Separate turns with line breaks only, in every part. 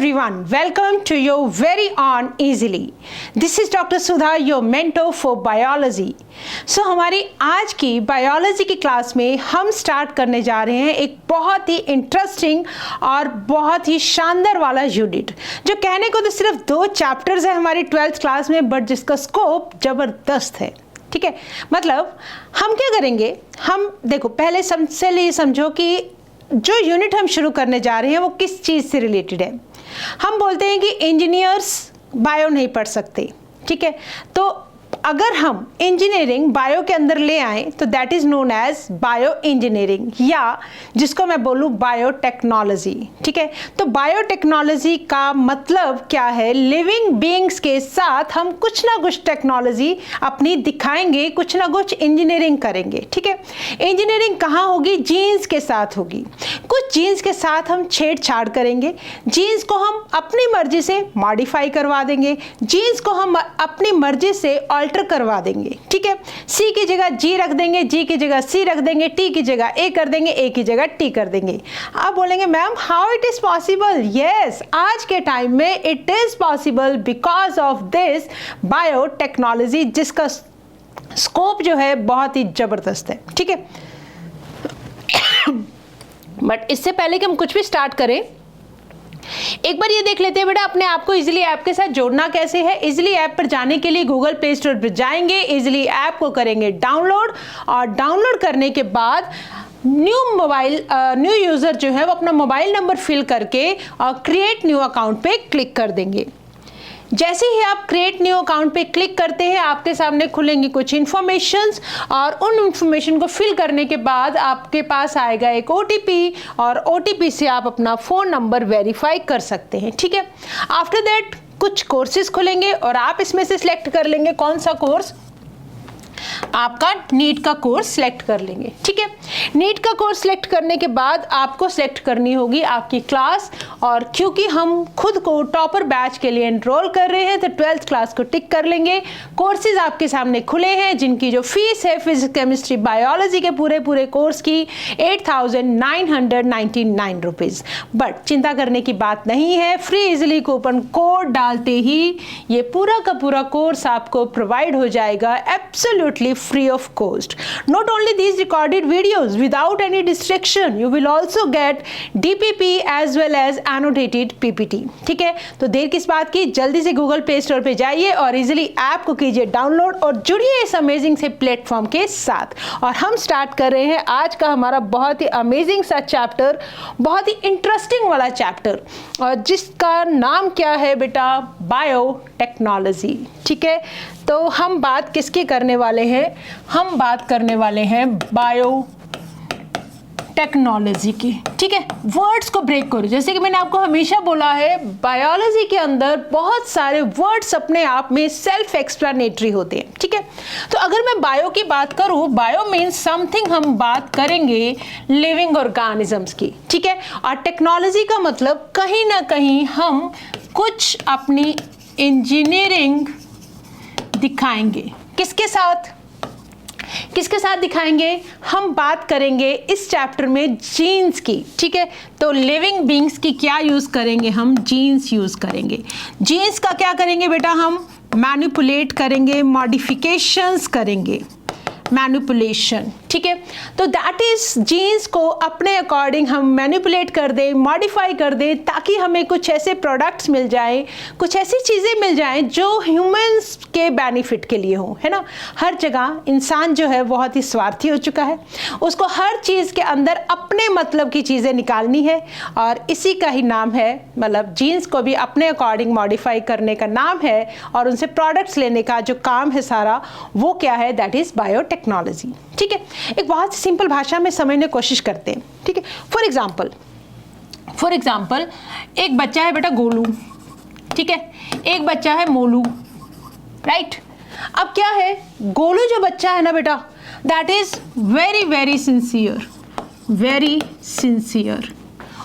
everyone, welcome to your very own Easily. This is Dr. Sudha, your mentor for biology. So हमारी आज की biology की class में हम स्टार्ट करने जा रहे हैं एक बहुत ही इंटरेस्टिंग और बहुत ही शानदार वाला यूनिट, जो कहने को तो सिर्फ 2 चैप्टर्स है हमारी 12th क्लास में, बट जिसका स्कोप ज़बरदस्त है। ठीक है, मतलब हम क्या करेंगे, हम देखो पहले चलिए समझो कि जो यूनिट हम शुरू करने जा रहे हैं वो किस चीज़ से रिलेटेड है। हम बोलते हैं कि इंजीनियर्स बायो नहीं पढ़ सकते, ठीक है, तो अगर हम इंजीनियरिंग बायो के अंदर ले आएँ तो that is known as bioengineering, या जिसको मैं बोलूँ बायोटेक्नोलॉजी। ठीक है, तो बायोटेक्नोलॉजी का मतलब क्या है, लिविंग बीइंग्स के साथ हम कुछ ना कुछ टेक्नोलॉजी अपनी दिखाएंगे, कुछ ना कुछ इंजीनियरिंग करेंगे। ठीक है, इंजीनियरिंग कहाँ होगी, जीन्स के साथ होगी। कुछ जीन्स के साथ हम छेड़छाड़ करेंगे, जीन्स को हम अपनी मर्जी से मॉडिफाई करवा देंगे, जीन्स को हम अपनी मर्जी से अल्टर करवा देंगे। ठीक है, सी की जगह जी रख देंगे, जी की जगह सी रख देंगे, टी की जगह ए कर देंगे, ए की जगह टी कर देंगे। आप बोलेंगे ma'am how it is possible? Yes, आज के टाइम में it is possible because of this biotechnology, जिसका स्कोप जो है बहुत ही जबरदस्त है। ठीक है, बट इससे पहले कि हम कुछ भी स्टार्ट करें, एक बार ये देख लेते हैं बेटा अपने आप को इजीली ऐप के साथ जोड़ना कैसे है। इजीली ऐप पर जाने के लिए गूगल प्ले स्टोर पर जाएंगे, इजीली ऐप को करेंगे डाउनलोड, और डाउनलोड करने के बाद न्यू यूज़र जो है वो अपना मोबाइल नंबर फिल करके और क्रिएट न्यू अकाउंट पे क्लिक कर देंगे। जैसे ही आप क्रिएट न्यू अकाउंट पे क्लिक करते हैं, आपके सामने खुलेंगी कुछ इन्फॉर्मेशंस, और उन इन्फॉर्मेशन को फिल करने के बाद आपके पास आएगा एक OTP, और OTP से आप अपना फ़ोन नंबर वेरीफाई कर सकते हैं। ठीक है, आफ्टर दैट कुछ कोर्सेज खुलेंगे और आप इसमें से सिलेक्ट कर लेंगे कौन सा कोर्स, आपका नीट का कोर्स सिलेक्ट कर लेंगे। ठीक है, नीट का कोर्स सिलेक्ट करने के बाद आपको सिलेक्ट करनी होगी आपकी क्लास, और क्योंकि हम खुद को टॉपर बैच के लिए एनरोल कर रहे हैं तो 12th क्लास को टिक कर लेंगे। कोर्सेज आपके सामने खुले हैं, जिनकी जो फीस है फिजिक्स केमिस्ट्री बायोलॉजी के पूरे कोर्स की 8,999 रुपीज़। बट चिंता करने की बात नहीं है, फ्री इजीली कूपन कोड डालते ही ये पूरा का पूरा कोर्स आपको प्रोवाइड हो जाएगा absolutely free of cost. Not only these recorded videos without any distraction, you will also get DPP as well as annotated PPT. ठीक है, तो देर किस बात की, जल्दी से गूगल प्ले स्टोर पे जाइए और इजीली ऐप को कीजिए डाउनलोड और जुड़िए इस अमेजिंग से प्लेटफॉर्म के साथ। और हम स्टार्ट कर रहे हैं आज का हमारा बहुत ही अमेजिंग सा चैप्टर, बहुत ही इंटरेस्टिंग वाला चैप्टर, और जिसका नाम क्या है बेटा, बायोटेक्नोलॉजी। ठीक है, तो हम बात किसकी करने वाले हैं, हम बात करने वाले हैं बायोटेक्नोलॉजी की। ठीक है, वर्ड्स को ब्रेक करो, जैसे कि मैंने आपको हमेशा बोला है बायोलॉजी के अंदर बहुत सारे वर्ड्स अपने आप में सेल्फ एक्सप्लेनेटरी होते हैं। ठीक है, तो अगर मैं बायो की बात करूं, बायो मीन्स समथिंग, हम बात करेंगे लिविंग ऑर्गेनिजम्स की। ठीक है, और टेक्नोलॉजी का मतलब कहीं ना कहीं हम कुछ अपनी इंजीनियरिंग दिखाएंगे। किसके साथ दिखाएंगे, हम बात करेंगे इस चैप्टर में जीन्स की। ठीक है, तो लिविंग बीइंग्स की क्या यूज़ करेंगे, हम जीन्स यूज़ करेंगे। जीन्स का क्या करेंगे बेटा, हम मैनिपुलेट करेंगे, मॉडिफिकेशंस करेंगे, मैनिपुलेशन। ठीक है, तो दैट इज जीन्स को अपने अकॉर्डिंग हम मैनिपुलेट कर दें, मॉडिफाई कर दें, ताकि हमें कुछ ऐसे प्रोडक्ट्स मिल जाएं, कुछ ऐसी चीज़ें मिल जाएं जो ह्यूमंस के बेनिफिट के लिए हों। है ना, हर जगह इंसान जो है बहुत ही स्वार्थी हो चुका है, उसको हर चीज़ के अंदर अपने मतलब की चीज़ें निकालनी है, और इसी का ही नाम है, मतलब जीन्स को भी अपने अकॉर्डिंग मॉडिफाई करने का नाम है, और उनसे प्रोडक्ट्स लेने का जो काम है सारा, वो क्या है, दैट इज़ बायोटेक्नोलॉजी। ठीक है, एक बहुत सिंपल भाषा में समझने की कोशिश करते हैं। ठीक है, फॉर एग्जाम्पल एक बच्चा है बेटा गोलू, ठीक है, एक बच्चा है मोलू, राइट। अब क्या है, गोलू जो बच्चा है ना बेटा, दैट इज वेरी सिंसियर,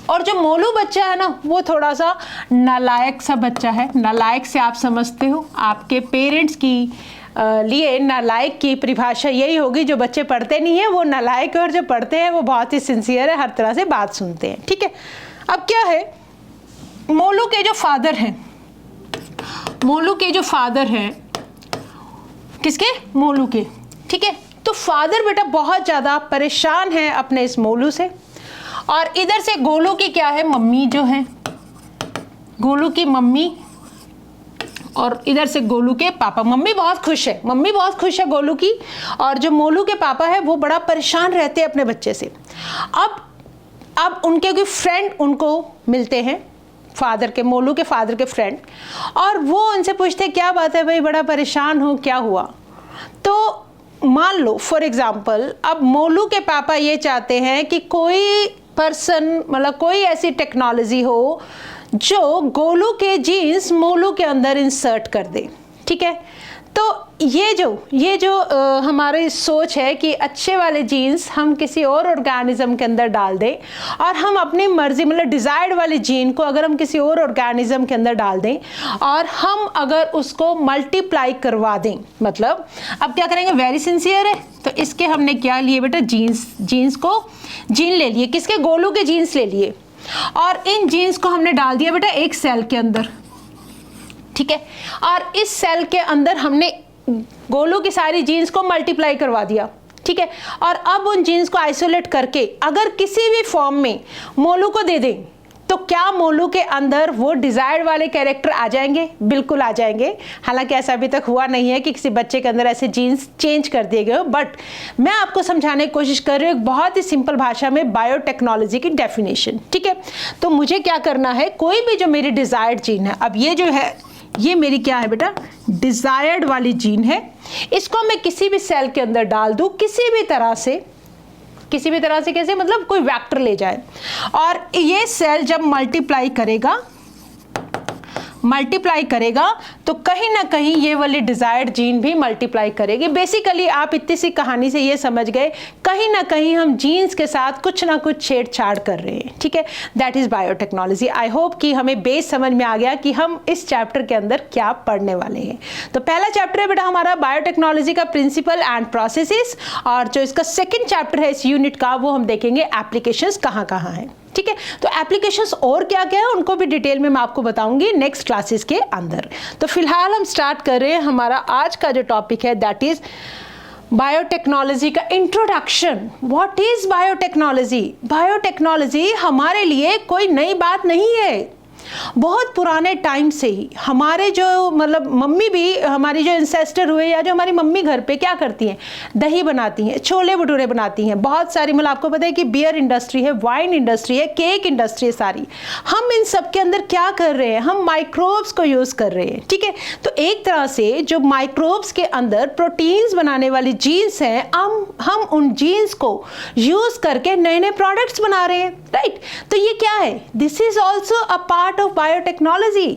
और जो मोलू बच्चा है ना, वो थोड़ा सा नालायक सा बच्चा है। नालायक से आप समझते हो, आपके पेरेंट्स की लिए नालायक की परिभाषा यही होगी, जो बच्चे पढ़ते नहीं है वो नालायक है, और जो पढ़ते हैं वो बहुत ही सिंसियर है, हर तरह से बात सुनते हैं। ठीक है, अब क्या है, मोलू के जो फादर हैं, मोलू के जो फादर हैं, किसके? मोलू के, ठीक है। तो फादर बेटा बहुत ज़्यादा परेशान है अपने इस मोलू से, और इधर से गोलू की क्या है? मम्मी जो है, गोलू की मम्मी, और इधर से गोलू के पापा। मम्मी बहुत खुश है, मम्मी बहुत खुश है गोलू की, और जो मोलू के पापा है वो बड़ा परेशान रहते हैं अपने बच्चे से। अब उनके कोई फ्रेंड उनको मिलते हैं, फादर के, मोलू के फादर के फ्रेंड, और वो उनसे पूछते क्या बात है भाई, बड़ा परेशान हो, क्या हुआ? तो मान लो फॉर एग्जाम्पल, अब मोलू के पापा ये चाहते हैं कि कोई पर्सन, मतलब कोई ऐसी टेक्नोलॉजी हो जो गोलू के जीन्स मोलू के अंदर इंसर्ट कर दे, ठीक है। तो ये जो हमारी सोच है कि अच्छे वाले जीन्स हम किसी और ऑर्गेनिज्म के अंदर डाल दें, और हम अपनी मर्जी, मतलब डिज़ायर्ड वाले जीन को अगर हम किसी और ऑर्गेनिज्म के अंदर डाल दें, और हम अगर उसको मल्टीप्लाई करवा दें, मतलब अब क्या करेंगे? वेरी सिंसियर है, तो इसके हमने क्या लिए बेटा? जीन्स को जीन ले लिए, किसके? गोलू के जीन्स ले लिए, और इन जीन्स को हमने डाल दिया बेटा एक सेल के अंदर, ठीक है। और इस सेल के अंदर हमने गोलू की सारी जीन्स को मल्टीप्लाई करवा दिया, ठीक है। और अब उन जीन्स को आइसोलेट करके अगर किसी भी फॉर्म में मोलू को दे दें, तो क्या मोलू के अंदर वो डिजायर्ड वाले कैरेक्टर आ जाएंगे? बिल्कुल आ जाएंगे। हालांकि ऐसा अभी तक हुआ नहीं है कि किसी बच्चे के अंदर ऐसे जीन्स चेंज कर दिए गए हो, बट मैं आपको समझाने की कोशिश कर रही हूँ बहुत ही सिंपल भाषा में बायोटेक्नोलॉजी की डेफिनेशन, ठीक है। तो मुझे क्या करना है? कोई भी जो मेरी डिजायर्ड जीन है, अब ये जो है ये मेरी क्या है बेटा? डिजायर्ड वाली जीन है, इसको मैं किसी भी सेल के अंदर डाल दूं, किसी भी तरह से कैसे? मतलब कोई वेक्टर ले जाए, और ये सेल जब मल्टीप्लाई करेगा तो कहीं ना कहीं ये वाली डिजायर्ड जीन भी मल्टीप्लाई करेगी। बेसिकली आप इतनी सी कहानी से ये समझ गए, कहीं ना कहीं हम जीन्स के साथ कुछ ना कुछ छेड़छाड़ कर रहे हैं, ठीक है। That is biotechnology. I hope कि हमें बेस समझ में आ गया कि हम इस चैप्टर के अंदर क्या पढ़ने वाले हैं। तो पहला चैप्टर है बेटा हमारा बायोटेक्नोलॉजी का प्रिंसिपल एंड प्रोसेसेस, और जो इसका सेकेंड चैप्टर है इस यूनिट का, वो हम देखेंगे एप्लीकेशंस कहाँ कहाँ हैं, ठीक है। तो एप्लीकेशंस और क्या क्या है उनको भी डिटेल में मैं आपको बताऊंगी नेक्स्ट क्लासेस के अंदर। तो फिलहाल हम स्टार्ट कर रहे हैं हमारा आज का जो टॉपिक है, दैट इज बायोटेक्नोलॉजी का introduction. What is biotechnology? Biotechnology हमारे लिए कोई नई बात नहीं है। बहुत पुराने टाइम से ही हमारे जो मतलब मम्मी भी, हमारी जो इंसेस्टर हुए या जो हमारी मम्मी घर पे क्या करती हैं? दही बनाती हैं, छोले भटूरे बनाती हैं, बहुत सारी, मतलब आपको पता है कि बियर इंडस्ट्री है, वाइन इंडस्ट्री है, केक इंडस्ट्री है सारी। हम इन सब के अंदर क्या कर रहे हैं? हम माइक्रोब्स को यूज कर रहे हैं, ठीक है। तो एक तरह से जो माइक्रोब्स के अंदर प्रोटीन्स बनाने वाली जीन्स हैं, हम उन जीन्स को यूज करके नए नए प्रोडक्ट्स बना रहे हैं, राइट। तो ये क्या है? This is also a part of biotechnology.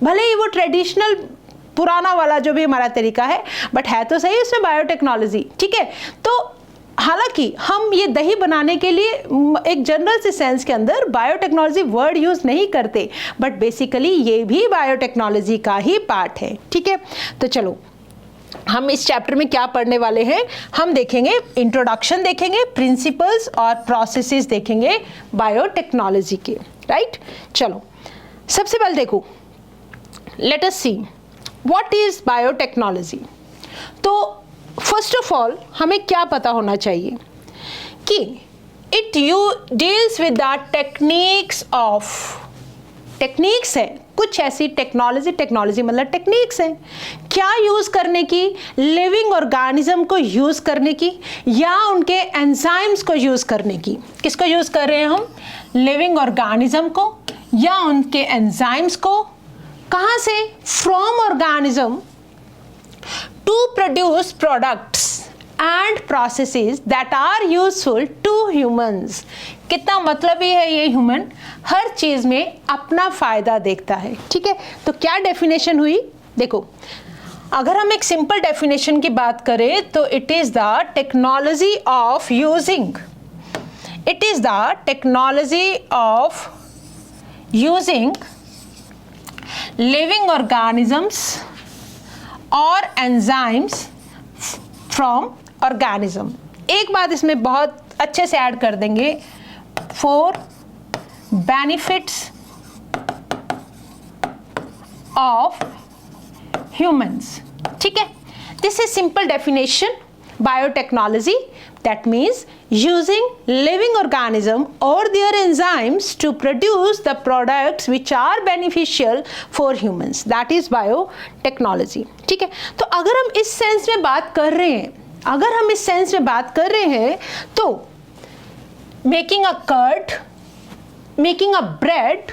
भले ही वो ट्रेडिशनल पुराना वाला जो भी हमारा तरीका है, बट है तो सही उसमें बायोटेक्नोलॉजी, ठीक है। तो हालांकि हम ये दही बनाने के लिए एक जनरल से सेंस के अंदर बायोटेक्नोलॉजी वर्ड यूज नहीं करते, बट बेसिकली ये भी बायोटेक्नोलॉजी का ही पार्ट है, ठीक है। तो चलो हम इस चैप्टर में क्या पढ़ने वाले हैं? हम देखेंगे इंट्रोडक्शन, देखेंगे प्रिंसिपल्स और प्रोसेसेस देखेंगे बायोटेक्नोलॉजी के, राइट। चलो सबसे पहले देखो, late us see what is biotechnology. तो फर्स्ट ऑफ ऑल हमें क्या पता होना चाहिए कि it deals with the techniques है, कुछ ऐसी टेक्नोलॉजी मतलब टेक्निक्स हैं, क्या यूज करने की? लिविंग ऑर्गेनिज्म को यूज करने की, या उनके एंजाइम्स को यूज करने की। किसको यूज कर रहे हैं हम? लिविंग ऑर्गेनिज्म को या उनके एंजाइम्स को। कहां से? From organism to produce products and processes that are useful to humans. कितना मतलब ही है, ये ह्यूमन हर चीज में अपना फायदा देखता है, ठीक है। तो क्या डेफिनेशन हुई? देखो, अगर हम एक सिंपल डेफिनेशन की बात करें तो it is the technology of using living organisms और एंजाइम्स फ्रॉम ऑर्गेनिज्म। एक बात इसमें बहुत अच्छे से ऐड कर देंगे, फॉर बेनिफिट्स ऑफ ह्यूमंस। ठीक है, this is simple definition biotechnology, that means using living organism or their enzymes to produce the products which are beneficial for humans, that is biotechnology। ठीक है, तो अगर हम इस सेंस में बात कर रहे हैं तो making a curd, making a bread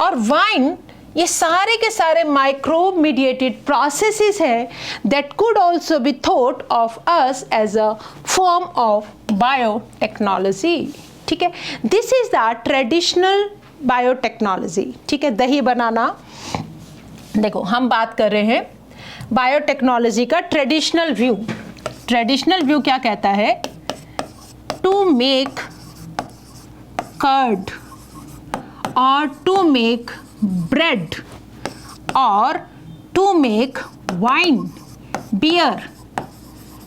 और वाइन, ये सारे के सारे माइक्रोब मीडिएटेड प्रोसेसेस है that could also be thought of as as a form of biotechnology. ठीक है, this is the traditional biotechnology. ठीक है, दही बनाना, देखो हम बात कर रहे हैं बायोटेक्नोलॉजी का ट्रेडिशनल व्यू। ट्रेडिशनल व्यू क्या कहता है? टू मेक कर्ड और to make bread or to make wine, beer।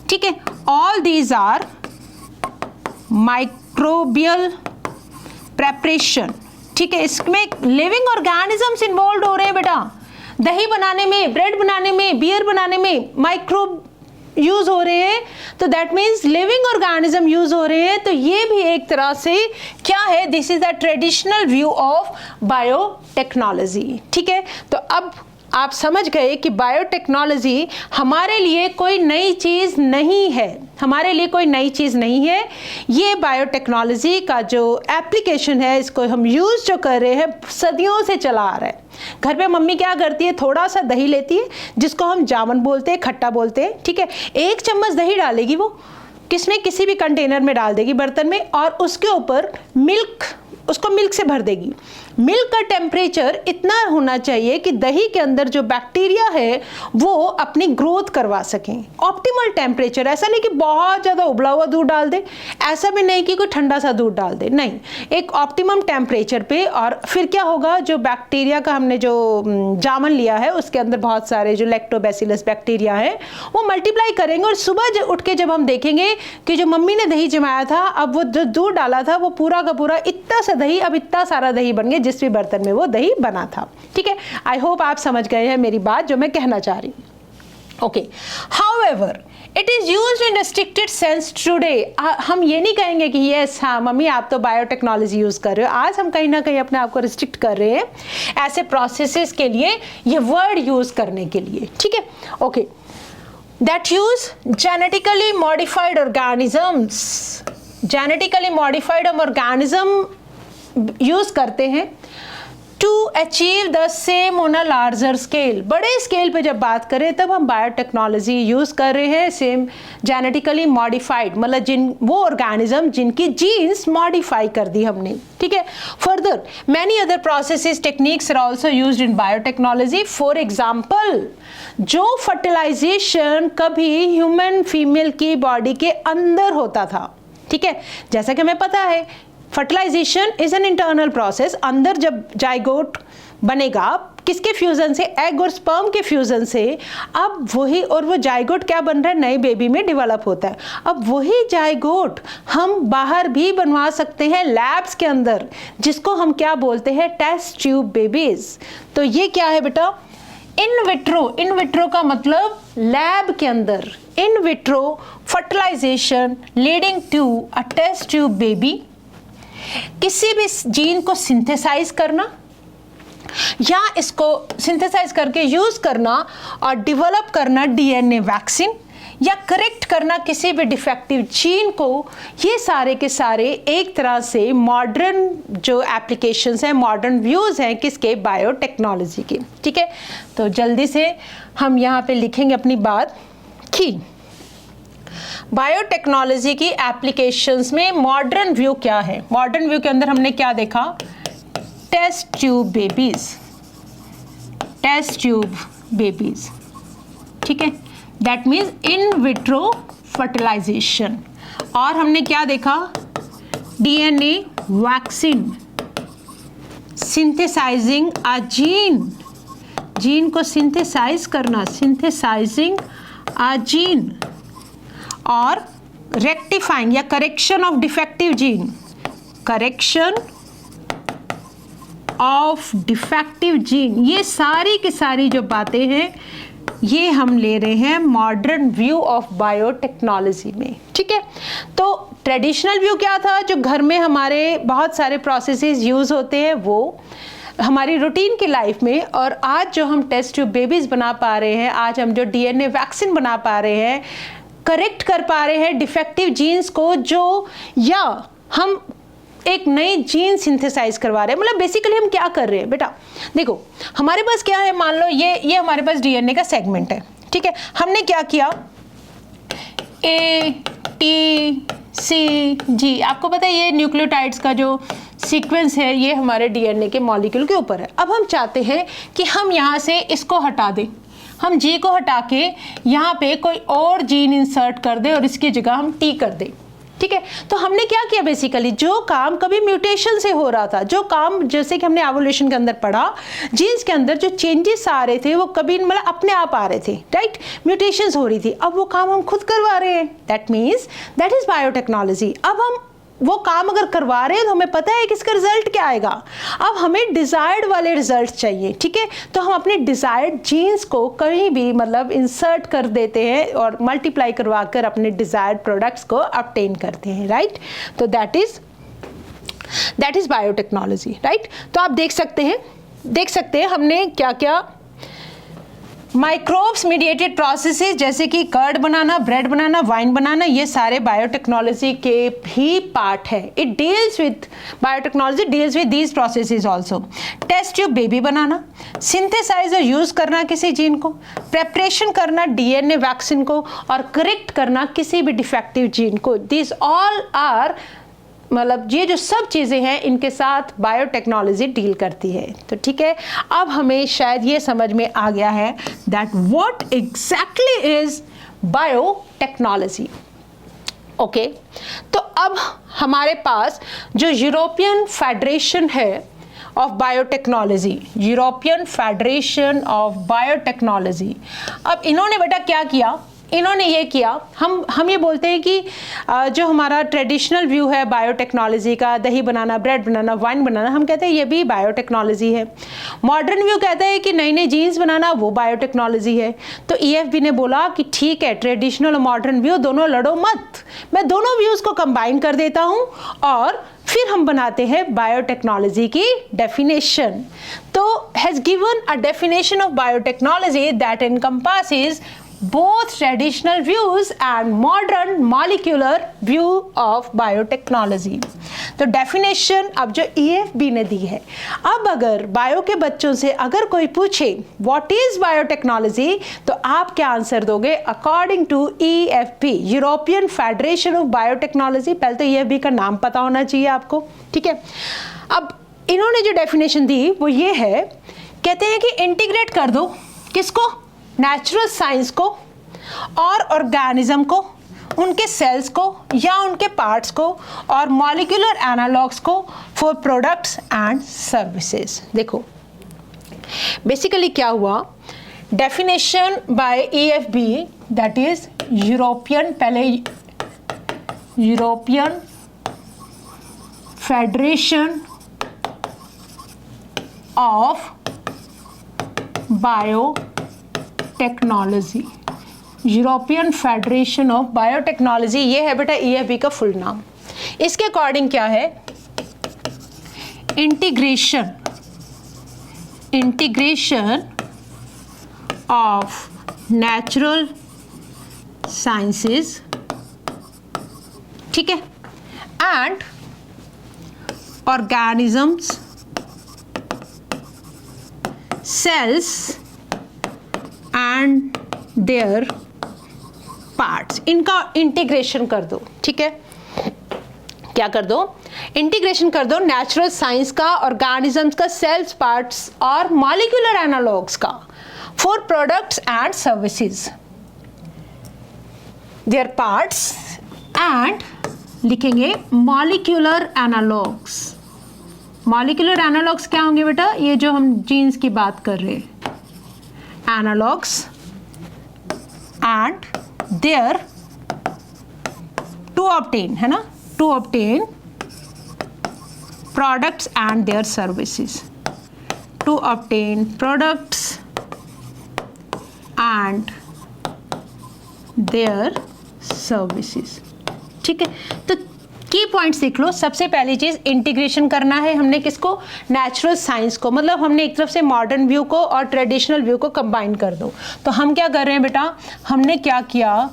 ठीक है, all these are microbial preparation। ठीक है, इसमें लिविंग ऑर्गेनिजम्स इन्वॉल्व हो रहे हैं बेटा। दही बनाने में, ब्रेड बनाने में, बियर बनाने में माइक्रोब यूज हो रहे हैं, तो that means living organism use हो रहे हैं। तो ये भी एक तरह से क्या है? This is the traditional view of biotechnology. ठीक है, तो अब आप समझ गए कि बायोटेक्नोलॉजी हमारे लिए कोई नई चीज़ नहीं है, हमारे लिए कोई नई चीज़ नहीं है। ये बायोटेक्नोलॉजी का जो एप्लीकेशन है, इसको हम यूज़ जो कर रहे हैं, सदियों से चला आ रहा है। घर पे मम्मी क्या करती है? थोड़ा सा दही लेती है, जिसको हम जामन बोलते हैं, खट्टा बोलते हैं। ठीक है, 1 चम्मच दही डालेगी वो किसमें, किसी भी कंटेनर में डाल देगी, बर्तन में, और उसके ऊपर मिल्क, उसको मिल्क से भर देगी। मिल्क का टेम्परेचर इतना होना चाहिए कि दही के अंदर जो बैक्टीरिया है वो अपनी ग्रोथ करवा सकें। ऑप्टिमल टेम्परेचर, ऐसा नहीं कि बहुत ज़्यादा उबला हुआ दूध डाल दे, ऐसा भी नहीं कि कोई ठंडा सा दूध डाल दे, नहीं, एक ऑप्टिमम टेम्परेचर पे। और फिर क्या होगा? जो बैक्टीरिया का हमने जो जामन लिया है उसके अंदर बहुत सारे जो लैक्टोबैसिलस बैक्टीरिया है वो मल्टीप्लाई करेंगे, और सुबह उठ के जब हम देखेंगे कि जो मम्मी ने दही जमाया था, अब वो जो दूध डाला था वो पूरा का पूरा इतना सा दही, अब इतना सारा दही बन गया जिस भी बर्तन में वो दही बना था। ठीक है, आई होप आप समझ गए हैं मेरी बात जो मैं कहना चाह रही हूं। Okay, however it is used in restricted sense today. हम ये नहीं कहेंगे कि यस हाँ मम्मी आप तो बायोटेक्नोलॉजी यूज कर रहे हो। आज हम कहीं ना कहीं अपने आप को रिस्ट्रिक्ट कर रहे हैं ऐसे प्रोसेसेस के लिए, ये वर्ड यूज करने के लिए। ठीक है, okay, that use genetically modified organisms. Genetically modified हम ऑर्गेनिज्म यूज करते हैं to achieve the same on a larger scale. बड़े स्केल पे जब बात करें तब हम बायोटेक्नोलॉजी यूज कर रहे हैं। सेम जेनेटिकली मॉडिफाइड मतलब वो ऑर्गेनिज्म जिनकी जीन्स मॉडिफाई कर दी हमने। ठीक है, further many other processes techniques are also used in biotechnology. For example, जो फर्टिलाइजेशन कभी ह्यूमन फीमेल की बॉडी के अंदर होता था, ठीक है, जैसा कि हमें पता है fertilization is an internal process. अंदर जब जाइगोट बनेगा किसके फ्यूजन से? एग और स्पर्म के फ्यूजन से। अब वही, और वो जाइगोट क्या बन रहा है? नए बेबी में डेवलप होता है। अब वही जाइगोट हम बाहर भी बनवा सकते हैं लैब्स के अंदर, जिसको हम क्या बोलते हैं? Test tube babies. तो ये क्या है बेटा? In vitro. इन विट्रो का मतलब लैब के अंदर। In vitro fertilization leading to a test tube baby. किसी भी जीन को सिंथेसाइज करना या इसको सिंथेसाइज करके यूज करना और डेवलप करना डीएनए वैक्सीन, या करेक्ट करना किसी भी डिफेक्टिव जीन को, ये सारे के सारे एक तरह से मॉडर्न जो एप्लीकेशंस हैं, मॉडर्न व्यूज हैं किसके? बायोटेक्नोलॉजी के। ठीक है, तो जल्दी से हम यहाँ पे लिखेंगे अपनी बात कि बायोटेक्नोलॉजी की एप्लीकेशंस में मॉडर्न व्यू क्या है। मॉडर्न व्यू के अंदर हमने क्या देखा? Test tube babies. Test tube babies, ठीक है, that means in vitro fertilization. और हमने क्या देखा? DNA vaccine, synthesizing a gene, gene को सिंथेसाइज करना, सिंथेसाइजिंग अ जीन, और रेक्टिफाइंग या correction of defective gene, correction of defective gene, ये सारी की सारी जो बातें हैं ये हम ले रहे हैं मॉडर्न व्यू ऑफ बायोटेक्नोलॉजी में। ठीक है, तो ट्रेडिशनल व्यू क्या था, जो घर में हमारे बहुत सारे प्रोसेसेस यूज़ होते हैं वो हमारी रूटीन की लाइफ में, और आज जो हम टेस्ट ट्यूब बेबीज़ बना पा रहे हैं, आज हम जो डीएनए वैक्सीन बना पा रहे हैं, करेक्ट कर पा रहे हैं डिफेक्टिव जीन्स को, जो या हम एक नई जीन सिंथेसाइज करवा रहे हैं। मतलब बेसिकली हम क्या कर रहे हैं बेटा, देखो हमारे पास क्या है, मान लो ये हमारे पास डीएनए का सेगमेंट है। ठीक है, हमने क्या किया, ए टी सी जी, आपको पता है ये न्यूक्लियोटाइड्स का जो सीक्वेंस है ये हमारे डीएनए के मॉलिक्यूल के ऊपर है। अब हम चाहते हैं कि हम यहाँ से इसको हटा दें, हम जी को हटा के यहाँ पे कोई और जीन इंसर्ट कर दें और इसकी जगह हम टी कर दें। ठीक है, तो हमने क्या किया, बेसिकली जो काम कभी म्यूटेशन से हो रहा था, जो काम जैसे कि हमने एवोल्यूशन के अंदर पढ़ा, जीन्स के अंदर जो चेंजेस आ रहे थे वो कभी मतलब अपने आप आ रहे थे, राइट, म्यूटेशंस हो रही थी, अब वो काम हम खुद करवा रहे हैं। That means that is biotechnology. अब हम वो काम अगर करवा रहे हैं तो हमें पता है कि इसका रिजल्ट क्या आएगा। अब हमें डिजायर्ड वाले रिजल्ट चाहिए। ठीक है, तो हम अपने डिजायर्ड जीन्स को कहीं भी मतलब इंसर्ट कर देते हैं और मल्टीप्लाई करवा कर अपने डिजायर्ड प्रोडक्ट्स को ऑब्टेन करते हैं, राइट। तो दैट इज बायोटेक्नोलॉजी, राइट। तो आप देख सकते हैं हमने क्या क्या माइक्रोब्स मीडिएटेड प्रोसेसेस जैसे कि कर्ड बनाना, ब्रेड बनाना, वाइन बनाना, ये सारे बायोटेक्नोलॉजी के ही पार्ट है। It deals with biotechnology deals with these processes also. Test tube baby बनाना, सिंथेसाइज और यूज़ करना किसी जीन को, प्रेपरेशन करना डीएनए वैक्सीन को, और करेक्ट करना किसी भी डिफेक्टिव जीन को। दिस ऑल आर मतलब ये जो सब चीज़ें हैं इनके साथ बायोटेक्नोलॉजी डील करती है। तो ठीक है, अब हमें शायद ये समझ में आ गया है that what exactly is biotechnology. Okay, तो अब हमारे पास जो यूरोपियन फेडरेशन है of biotechnology, European federation of biotechnology, अब इन्होंने बेटा क्या किया, इन्होंने ये किया, हम ये बोलते हैं कि जो हमारा ट्रेडिशनल व्यू है बायोटेक्नोलॉजी का, दही बनाना, ब्रेड बनाना, वाइन बनाना, हम कहते हैं ये भी बायोटेक्नोलॉजी है। मॉडर्न व्यू कहता है कि नई नई जीन्स बनाना वो बायोटेक्नोलॉजी है। तो ईएफबी ने बोला कि ठीक है, ट्रेडिशनल और मॉडर्न व्यू दोनों लड़ो मत, मैं दोनों व्यूज़ को कंबाइन कर देता हूँ और फिर हम बनाते हैं बायोटेक्नोलॉजी की डेफिनेशन। तो has given a definition of biotechnology that encompasses both traditional views and modern molecular view of biotechnology। तो डेफिनेशन अब जो EFB ने दी है, अब अगर बायो के बच्चों से अगर कोई पूछे व्हाट इज बायोटेक्नोलॉजी, तो आप क्या आंसर दोगे? According to EFB, European federation of Biotechnology, पहले तो EFB का नाम पता होना चाहिए आपको। ठीक है, अब इन्होंने जो डेफिनेशन दी वो ये है, कहते हैं कि इंटीग्रेट कर दो किसको? नेचुरल साइंस को और ऑर्गेनिज्म को, उनके सेल्स को या उनके पार्ट्स को, और मॉलिक्यूलर एनालॉग्स को फॉर प्रोडक्ट्स एंड सर्विसेज। देखो बेसिकली क्या हुआ, definition by EFB that is European, पहले European federation of bio technology, European federation of biotechnology, ये है बेटा EFB का फुल नाम। इसके अकॉर्डिंग क्या है? इंटीग्रेशन ऑफ नेचुरल साइंसेस, ठीक है, and organisms, cells and their parts, इनका इंटीग्रेशन कर दो। ठीक है, क्या कर दो? इंटीग्रेशन कर दो नेचुरल साइंस का, ऑर्गेनिजम्स का, सेल्स, पार्ट्स और मॉलिक्यूलर एनालॉग्स का for products and services, there parts and लिखेंगे मॉलिक्यूलर एनालॉग्स। मॉलिक्यूलर एनालॉग्स क्या होंगे बेटा? ये जो हम जीन्स की बात कर रहे हैं, analogs and their to obtain, है ना, to obtain products and their services। to obtain products and their services। ठीक है, तो की पॉइंट्स देख लो। सबसे पहली चीज़ इंटीग्रेशन करना है हमने किसको, नेचुरल साइंस को, मतलब हमने एक तरफ से मॉडर्न व्यू को और ट्रेडिशनल व्यू को कंबाइन कर दो। तो हम क्या कर रहे हैं बेटा, हमने क्या किया,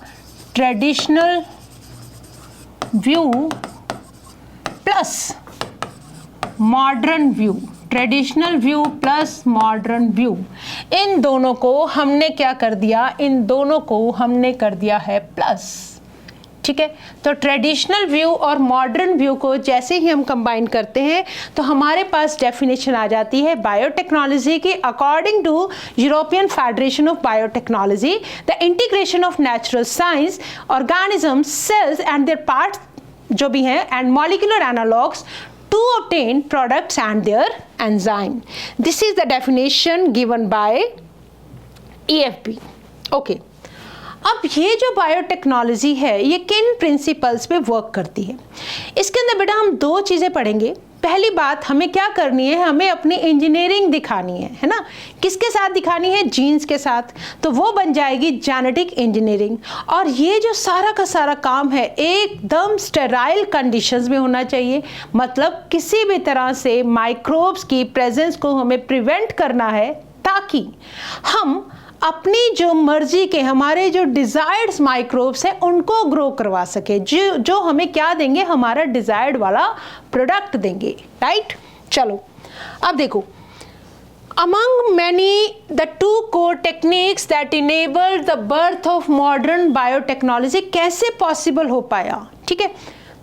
traditional view plus modern view, traditional view plus modern view, इन दोनों को हमने क्या कर दिया, इन दोनों को हमने कर दिया है प्लस। ठीक है, तो ट्रेडिशनल व्यू और मॉडर्न व्यू को जैसे ही हम कंबाइन करते हैं तो हमारे पास डेफिनेशन आ जाती है बायोटेक्नोलॉजी की। According to European federation of Biotechnology, the integration of natural science, organism, cells and their parts जो भी हैं and molecular analogues to obtain products and their enzyme. This is the definition given by EFB. Okay. अब ये जो biotechnology है ये किन principles पे वर्क करती है, इसके अंदर बेटा हम दो चीज़ें पढ़ेंगे। पहली बात, हमें क्या करनी है, हमें अपनी इंजीनियरिंग दिखानी है ना। किसके साथ दिखानी है, जीन्स के साथ, तो वो बन जाएगी जेनेटिक इंजीनियरिंग। और ये जो सारा का सारा काम है एकदम स्टेराइल कंडीशंस में होना चाहिए, मतलब किसी भी तरह से माइक्रोब्स की प्रेजेंस को हमें प्रिवेंट करना है ताकि हम अपनी जो मर्जी के, हमारे जो डिज़ायर्ड माइक्रोब्स हैं उनको ग्रो करवा सके, जो हमें क्या देंगे, हमारा डिज़ायर्ड वाला प्रोडक्ट देंगे। राइट, चलो अब देखो, among many the two core techniques that enabled the birth of modern biotechnology, कैसे पॉसिबल हो पाया। ठीक है,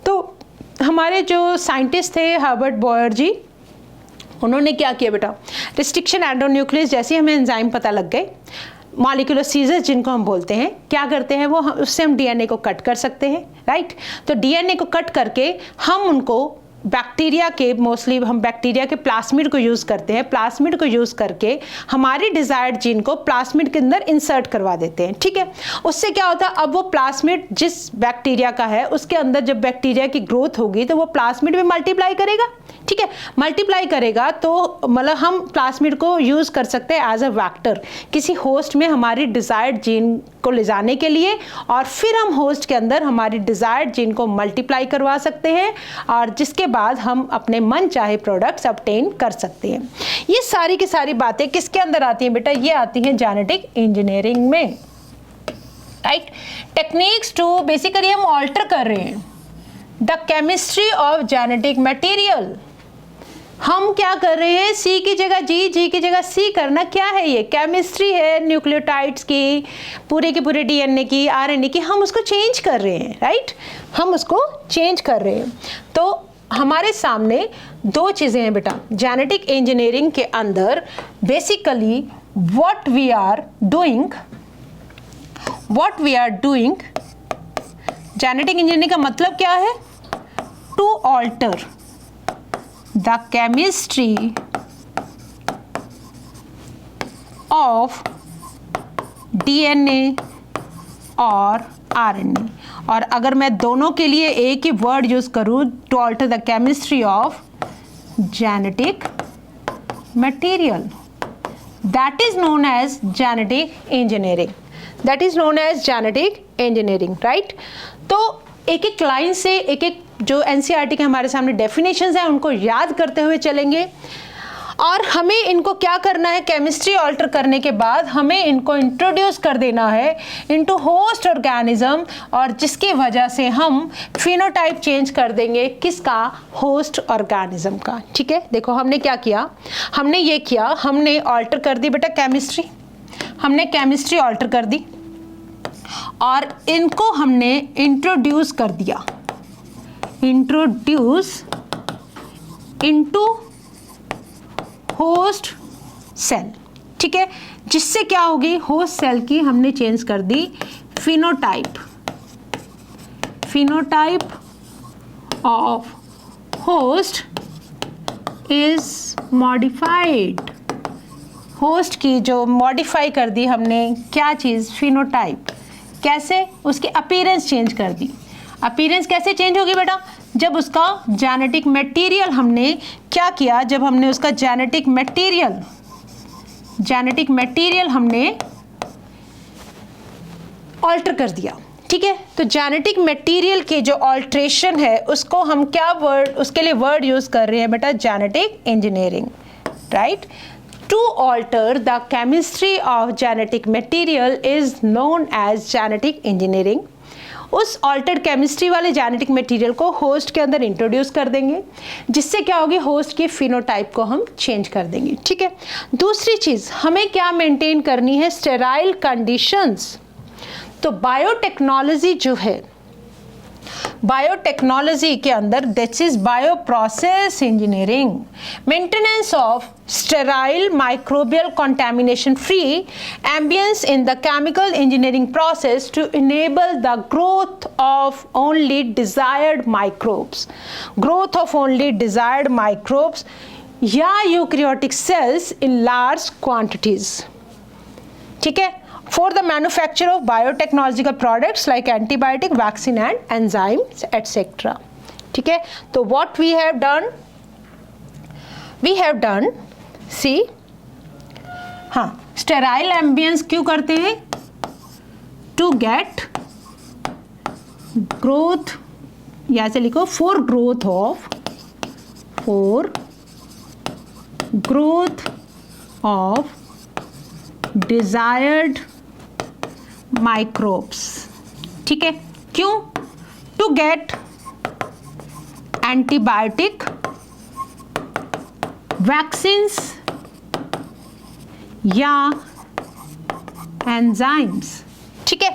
तो हमारे जो साइंटिस्ट थे हर्बर्ट बॉयर जी, उन्होंने क्या किया बेटा, रिस्ट्रिक्शन एंडोन्यूक्लियस जैसे हमें एंजाइम पता लग गए, मॉलिक्यूलर सीजर्स जिनको हम बोलते हैं, क्या करते हैं वो, उससे हम डीएनए को कट कर सकते हैं। राइट, तो डीएनए को कट करके हम उनको बैक्टीरिया के, मोस्टली हम बैक्टीरिया के प्लास्मिड को यूज़ करते हैं, प्लास्मिड को यूज़ करके हमारी डिज़ायर्ड जीन को प्लास्मिड के अंदर इंसर्ट करवा देते हैं। ठीक है, उससे क्या होता है, अब वो प्लास्मिड जिस बैक्टीरिया का है उसके अंदर जब बैक्टीरिया की ग्रोथ होगी तो वो प्लास्मिड में मल्टीप्लाई करेगा। ठीक है, मल्टीप्लाई करेगा तो मतलब हम प्लास्मिड को यूज़ कर सकते हैं एज अ वैक्टर किसी होस्ट में हमारी डिज़ायर्ड जीन को ले जाने के लिए, और फिर हम होस्ट के अंदर हमारी डिज़ायर्ड जीन को मल्टीप्लाई करवा सकते हैं और जिसके बाद हम अपने मन चाहे प्रोडक्ट्स ऑब्टेन कर सकते हैं। ये सारी की सारी बातें किसके अंदर आती हैं बेटा, ये आती हैं जेनेटिक इंजीनियरिंग में। राइट, टेक्निक्स टू, बेसिकली हम ऑल्टर कर रहे हैं the chemistry of genetic material. हम क्या कर रहे हैं, सी की जगह जी, जी की जगह सी करना, क्या है ये, केमिस्ट्री है न्यूक्लियोटाइड्स की, पूरे के पूरे डीएनए की, आरएनए की, हम उसको चेंज कर रहे हैं। राइट, हम उसको चेंज कर रहे हैं। तो हमारे सामने दो चीज़ें हैं बेटा जेनेटिक इंजीनियरिंग के अंदर। Basically what we are doing, genetic engineering का मतलब क्या है, to alter the chemistry of DNA और RNA। और अगर मैं दोनों के लिए एक ही वर्ड यूज़ करूँ, to alter the chemistry of genetic material, that is known as genetic engineering, that is known as genetic engineering। right, तो एक एक लाइन से एक एक जो एनसीईआरटी के हमारे सामने डेफिनेशंस हैं उनको याद करते हुए चलेंगे, और हमें इनको क्या करना है, केमिस्ट्री ऑल्टर करने के बाद हमें इनको इंट्रोड्यूस कर देना है इनटू होस्ट ऑर्गेनिज्म, और जिसकी वजह से हम फिनोटाइप चेंज कर देंगे किसका, होस्ट ऑर्गेनिज्म का। ठीक है, देखो हमने क्या किया, हमने ये किया, हमने ऑल्टर कर दी बेटा केमिस्ट्री, हमने केमिस्ट्री ऑल्टर कर दी और इनको हमने इंट्रोड्यूस कर दिया, इंट्रोड्यूस इनटू होस्ट सेल। ठीक है, जिससे क्या होगी, होस्ट सेल की हमने चेंज कर दी phenotype, phenotype of host is modified. Host की जो मॉडिफाई कर दी हमने क्या चीज़, फिनोटाइप। कैसे, उसकी अपीयरेंस चेंज कर दी। अपीयरेंस कैसे चेंज होगी बेटा, जब उसका जेनेटिक मटेरियल हमने क्या किया, जब हमने उसका जेनेटिक मटेरियल जेनेटिक मटेरियल हमने ऑल्टर कर दिया, ठीक है। तो जेनेटिक मटेरियल के जो ऑल्ट्रेशन है उसको हम क्या वर्ड, उसके लिए वर्ड यूज कर रहे हैं बेटा, genetic engineering, right. To alter the chemistry of genetic material is known as genetic engineering. उस ऑल्टर्ड केमिस्ट्री वाले जेनेटिक मटेरियल को होस्ट के अंदर इंट्रोड्यूस कर देंगे, जिससे क्या होगी, होस्ट के फिनोटाइप को हम चेंज कर देंगे, ठीक है। दूसरी चीज हमें क्या मेंटेन करनी है, स्टेराइल कंडीशंस। तो बायोटेक्नोलॉजी जो है, बायोटेक्नोलॉजी के अंदर this is bio process engineering, maintenance of sterile microbial contamination free ambience in the chemical engineering process to enable the growth of only desired microbes, growth of only desired microbes या eukaryotic cells in large quantities, ठीक है, for the manufacture of biotechnological products like antibiotic, vaccine and enzymes etc, ठीक है। तो what we have done सी, हाँ, sterile ambience क्यों करते हैं, टू गेट ग्रोथ, या से लिखो for growth of desired microbes, ठीक है। क्यों, टू गेट एंटीबायोटिक, वैक्सीन्स या एंजाइम्स, ठीक है।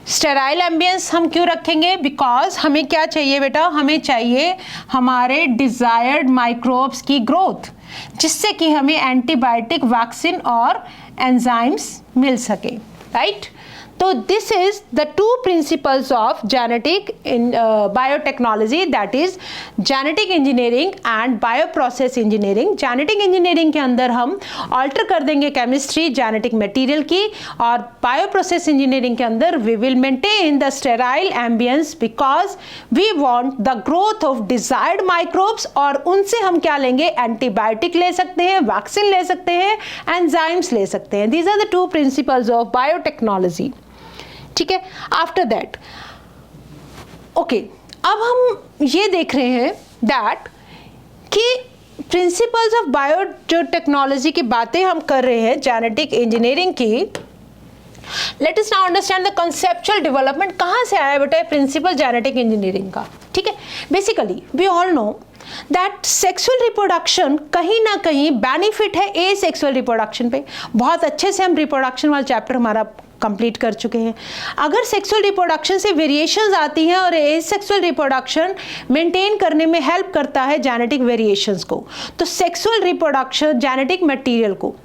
स्टेराइल एम्बियंस हम क्यों रखेंगे, बिकॉज हमें क्या चाहिए बेटा, हमें चाहिए हमारे डिजायर्ड माइक्रोब्स की ग्रोथ, जिससे कि हमें एंटीबायोटिक, वैक्सीन और एंजाइम्स मिल सके, राइट। तो this is the two principles of genetic in biotechnology, that is genetic engineering and bioprocess engineering. Genetic engineering के अंदर हम ऑल्टर कर देंगे केमिस्ट्री जेनेटिक मटेरियल की, और बायोप्रोसेस इंजीनियरिंग के अंदर we will maintain the sterile ambience because we want the growth of desired microbes, और उनसे हम क्या लेंगे, एंटीबायोटिक ले सकते हैं, वैक्सीन ले सकते हैं, एंजाइम्स ले सकते हैं। These are the two principles of biotechnology, ठीक है। आफ्टर दैट ओके, अब हम ये देख रहे हैं दैट कि प्रिंसिपल्स ऑफ बायो जो टेक्नोलॉजी की बातें हम कर रहे हैं जेनेटिक इंजीनियरिंग की, late us now understand the conceptual development. कहाँ से आया बेटा प्रिंसिपल जेनेटिक इंजीनियरिंग का, ठीक है। Basically we all know that sexual reproduction कहीं ना कहीं बेनिफिट है ए सेक्सुअल रिप्रोडक्शन पे। बहुत अच्छे से हम रिप्रोडक्शन वाला चैप्टर हमारा कंप्लीट कर चुके हैं। अगर सेक्सुअल रिप्रोडक्शन से वेरिएशंस आती हैं और एसेक्सुअल रिप्रोडक्शन मेंटेन करने में हेल्प करता है जेनेटिक वेरिएशंस को, तो सेक्सुअल रिप्रोडक्शन जेनेटिक मटेरियल को,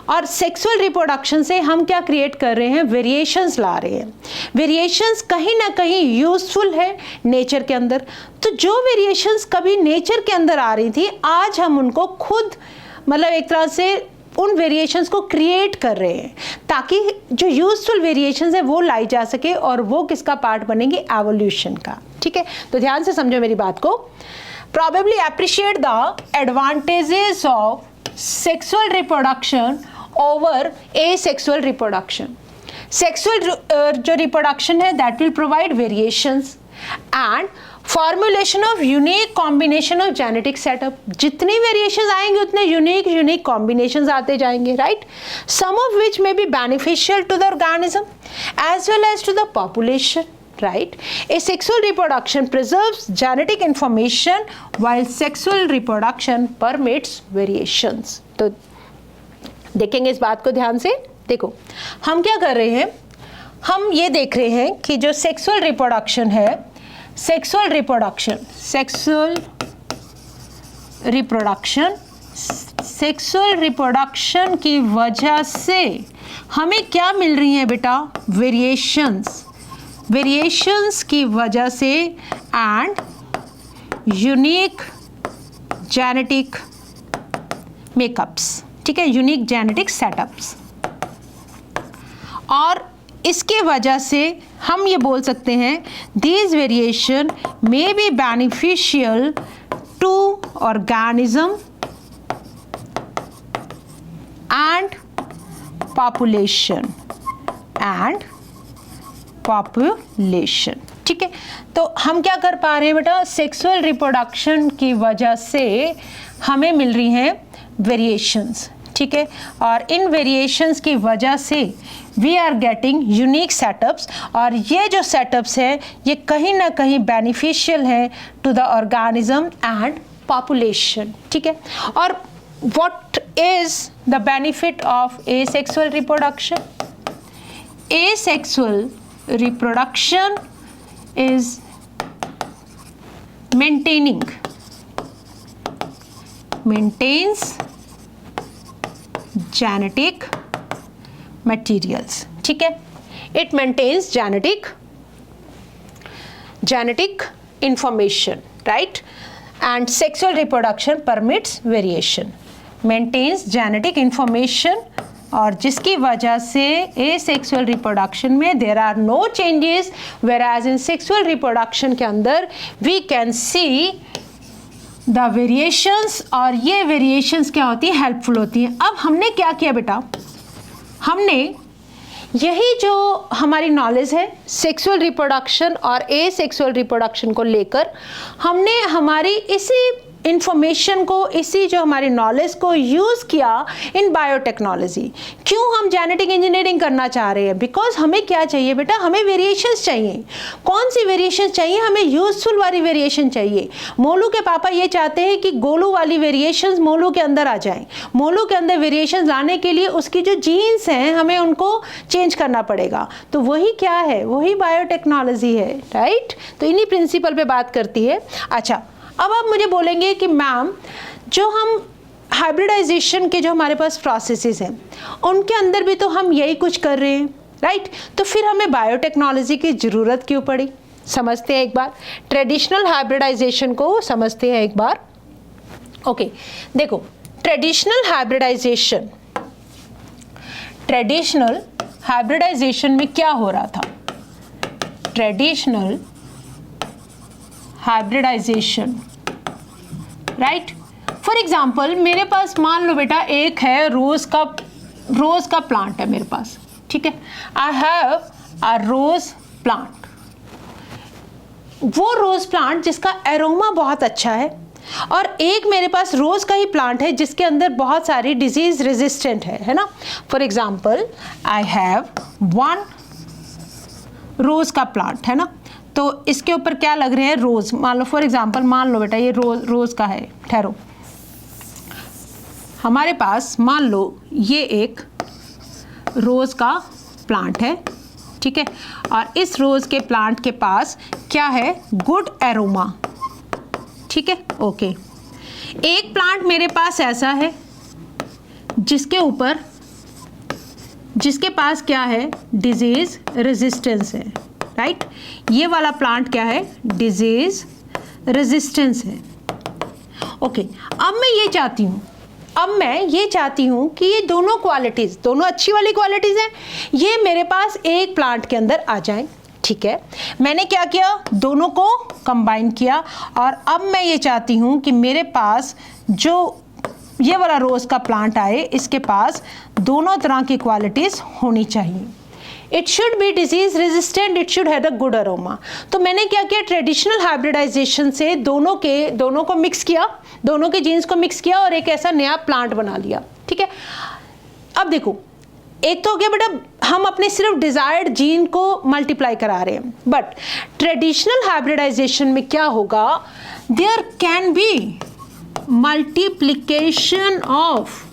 और सेक्सुअल रिप्रोडक्शन से हम क्या क्रिएट कर रहे हैं, वेरिएशंस ला रहे हैं। वेरिएशंस कहीं ना कहीं यूजफुल है नेचर के अंदर। तो जो वेरिएशंस कभी नेचर के अंदर आ रही थी, आज हम उनको खुद मतलब एक तरह से उन वेरिएशंस को क्रिएट कर रहे हैं, ताकि जो यूजफुल वेरिएशंस है वो लाई जा सके, और वो किसका पार्ट बनेंगे, एवोल्यूशन का, ठीक है। तो ध्यान से समझो मेरी बात को। Probably appreciate the advantages of sexual reproduction over asexual reproduction. Sexual जो रिप्रोडक्शन है that will provide variations and formulation of unique combination of genetic setup. जितनी वेरिएशंस आएंगे उतने यूनिक कॉम्बिनेशंस आते जाएंगे, right. Some of which may be beneficial to the organism as well as to the population, right? Asexual reproduction preserves genetic information while sexual reproduction permits variations. तो देखेंगे इस बात को ध्यान से। देखो हम क्या कर रहे हैं, हम ये देख रहे हैं कि जो सेक्सुअल रिप्रोडक्शन है, सेक्सुअल रिप्रोडक्शन की वजह से हमें क्या मिल रही है बेटा, वेरिएशंस की वजह से एंड यूनिक जेनेटिक मेकअप्स, ठीक है, यूनिक जेनेटिक सेटअप्स। और इसके वजह से हम ये बोल सकते हैं these variation may be beneficial to organism and population and population. ठीक है, तो हम क्या कर पा रहे हैं बेटा, सेक्सुअल रिप्रोडक्शन की वजह से हमें मिल रही हैं वेरिएशंस। ठीक है, और इन वेरिएशंस की वजह से we are getting unique setups, और ये जो सेटअप्स है ये कहीं ना कहीं बेनिफिशियल है to the organism and population. ठीक है, और what is the benefit of asexual reproduction? Asexual reproduction is maintains genetic materials। ठीक है, it maintains genetic information, right? And sexual reproduction permits variation, maintains genetic information, और जिसकी वजह से asexual reproduction में there are no changes, whereas in sexual reproduction के अंदर we can see the variations, और ये वेरिएशंस क्या होती है, हेल्पफुल होती हैं। अब हमने क्या किया बेटा, हमने यही जो हमारी नॉलेज है सेक्सुअल रिप्रोडक्शन और एसेक्सुअल रिप्रोडक्शन को लेकर, हमने हमारी इसी इंफॉर्मेशन को, इसी जो हमारी नॉलेज को यूज़ किया इन बायोटेक्नोलॉजी। क्यों हम जेनेटिक इंजीनियरिंग करना चाह रहे हैं? बिकॉज हमें क्या चाहिए बेटा, हमें वेरिएशंस चाहिए। कौन सी वेरिएशंस चाहिए? हमें यूजफुल वाली वेरिएशन चाहिए। मोलू के पापा ये चाहते हैं कि गोलू वाली वेरिएशंस मोलू के अंदर आ जाएं। मोलू के अंदर वेरिएशंस लाने के लिए उसकी जो जीन्स हैं हमें उनको चेंज करना पड़ेगा। तो वही क्या है, वही बायोटेक्नोलॉजी है, राइट? तो इन्हीं प्रिंसिपल पे बात करती है। अच्छा, अब आप मुझे बोलेंगे कि मैम जो हम हाइब्रिडाइजेशन के जो हमारे पास प्रोसेसेस हैं उनके अंदर भी तो हम यही कुछ कर रहे हैं, राइट? तो फिर हमें बायोटेक्नोलॉजी की ज़रूरत क्यों पड़ी? समझते हैं एक बार, ट्रेडिशनल हाइब्रिडाइजेशन को समझते हैं एक बार। ओके, देखो ट्रेडिशनल हाइब्रिडाइजेशन में क्या हो रहा था? Traditional hybridization, right? For example मेरे पास मान लो बेटा एक है रोज़ का प्लांट है मेरे पास। ठीक है, I have a rose plant. वो रोज़ प्लांट जिसका एरोमा बहुत अच्छा है, और एक मेरे पास रोज़ का ही प्लांट है जिसके अंदर बहुत सारी डिजीज रेजिस्टेंट है ना? For example I have one rose का प्लांट है ना, तो इसके ऊपर क्या लग रहे हैं? रोज़। मान लो फॉर एग्जांपल, मान लो बेटा ये रोज़ का है, ठहरो, हमारे पास मान लो ये एक रोज़ का प्लांट है। ठीक है, और इस रोज़ के प्लांट के पास क्या है? Good aroma. ठीक है, ओके। एक प्लांट मेरे पास ऐसा है जिसके पास क्या है? डिजीज़ रेजिस्टेंस है, राइट? ये वाला प्लांट क्या है? डिजीज रेजिस्टेंस है। ओके, अब मैं ये चाहती हूँ कि ये दोनों क्वालिटीज़, दोनों अच्छी वाली क्वालिटीज़ हैं, ये मेरे पास एक प्लांट के अंदर आ जाएं। ठीक है, मैंने क्या किया? दोनों को कंबाइन किया, और अब मैं ये चाहती हूँ कि मेरे पास जो ये वाला रोज़ का प्लांट आए, इसके पास दोनों तरह की क्वालिटीज़ होनी चाहिए। It should be disease resistant, it should have a good aroma. तो मैंने क्या किया? ट्रेडिशनल हाइब्रिडाइजेशन से दोनों को मिक्स किया, दोनों के जीन्स को मिक्स किया और एक ऐसा नया प्लांट बना लिया। ठीक है, अब देखो, एक तो हो गया बेटा हम अपने सिर्फ डिजायर्ड जीन को मल्टीप्लाई करा रहे हैं, बट ट्रेडिशनल हाइब्रिडाइजेशन में क्या होगा? There can be multiplication of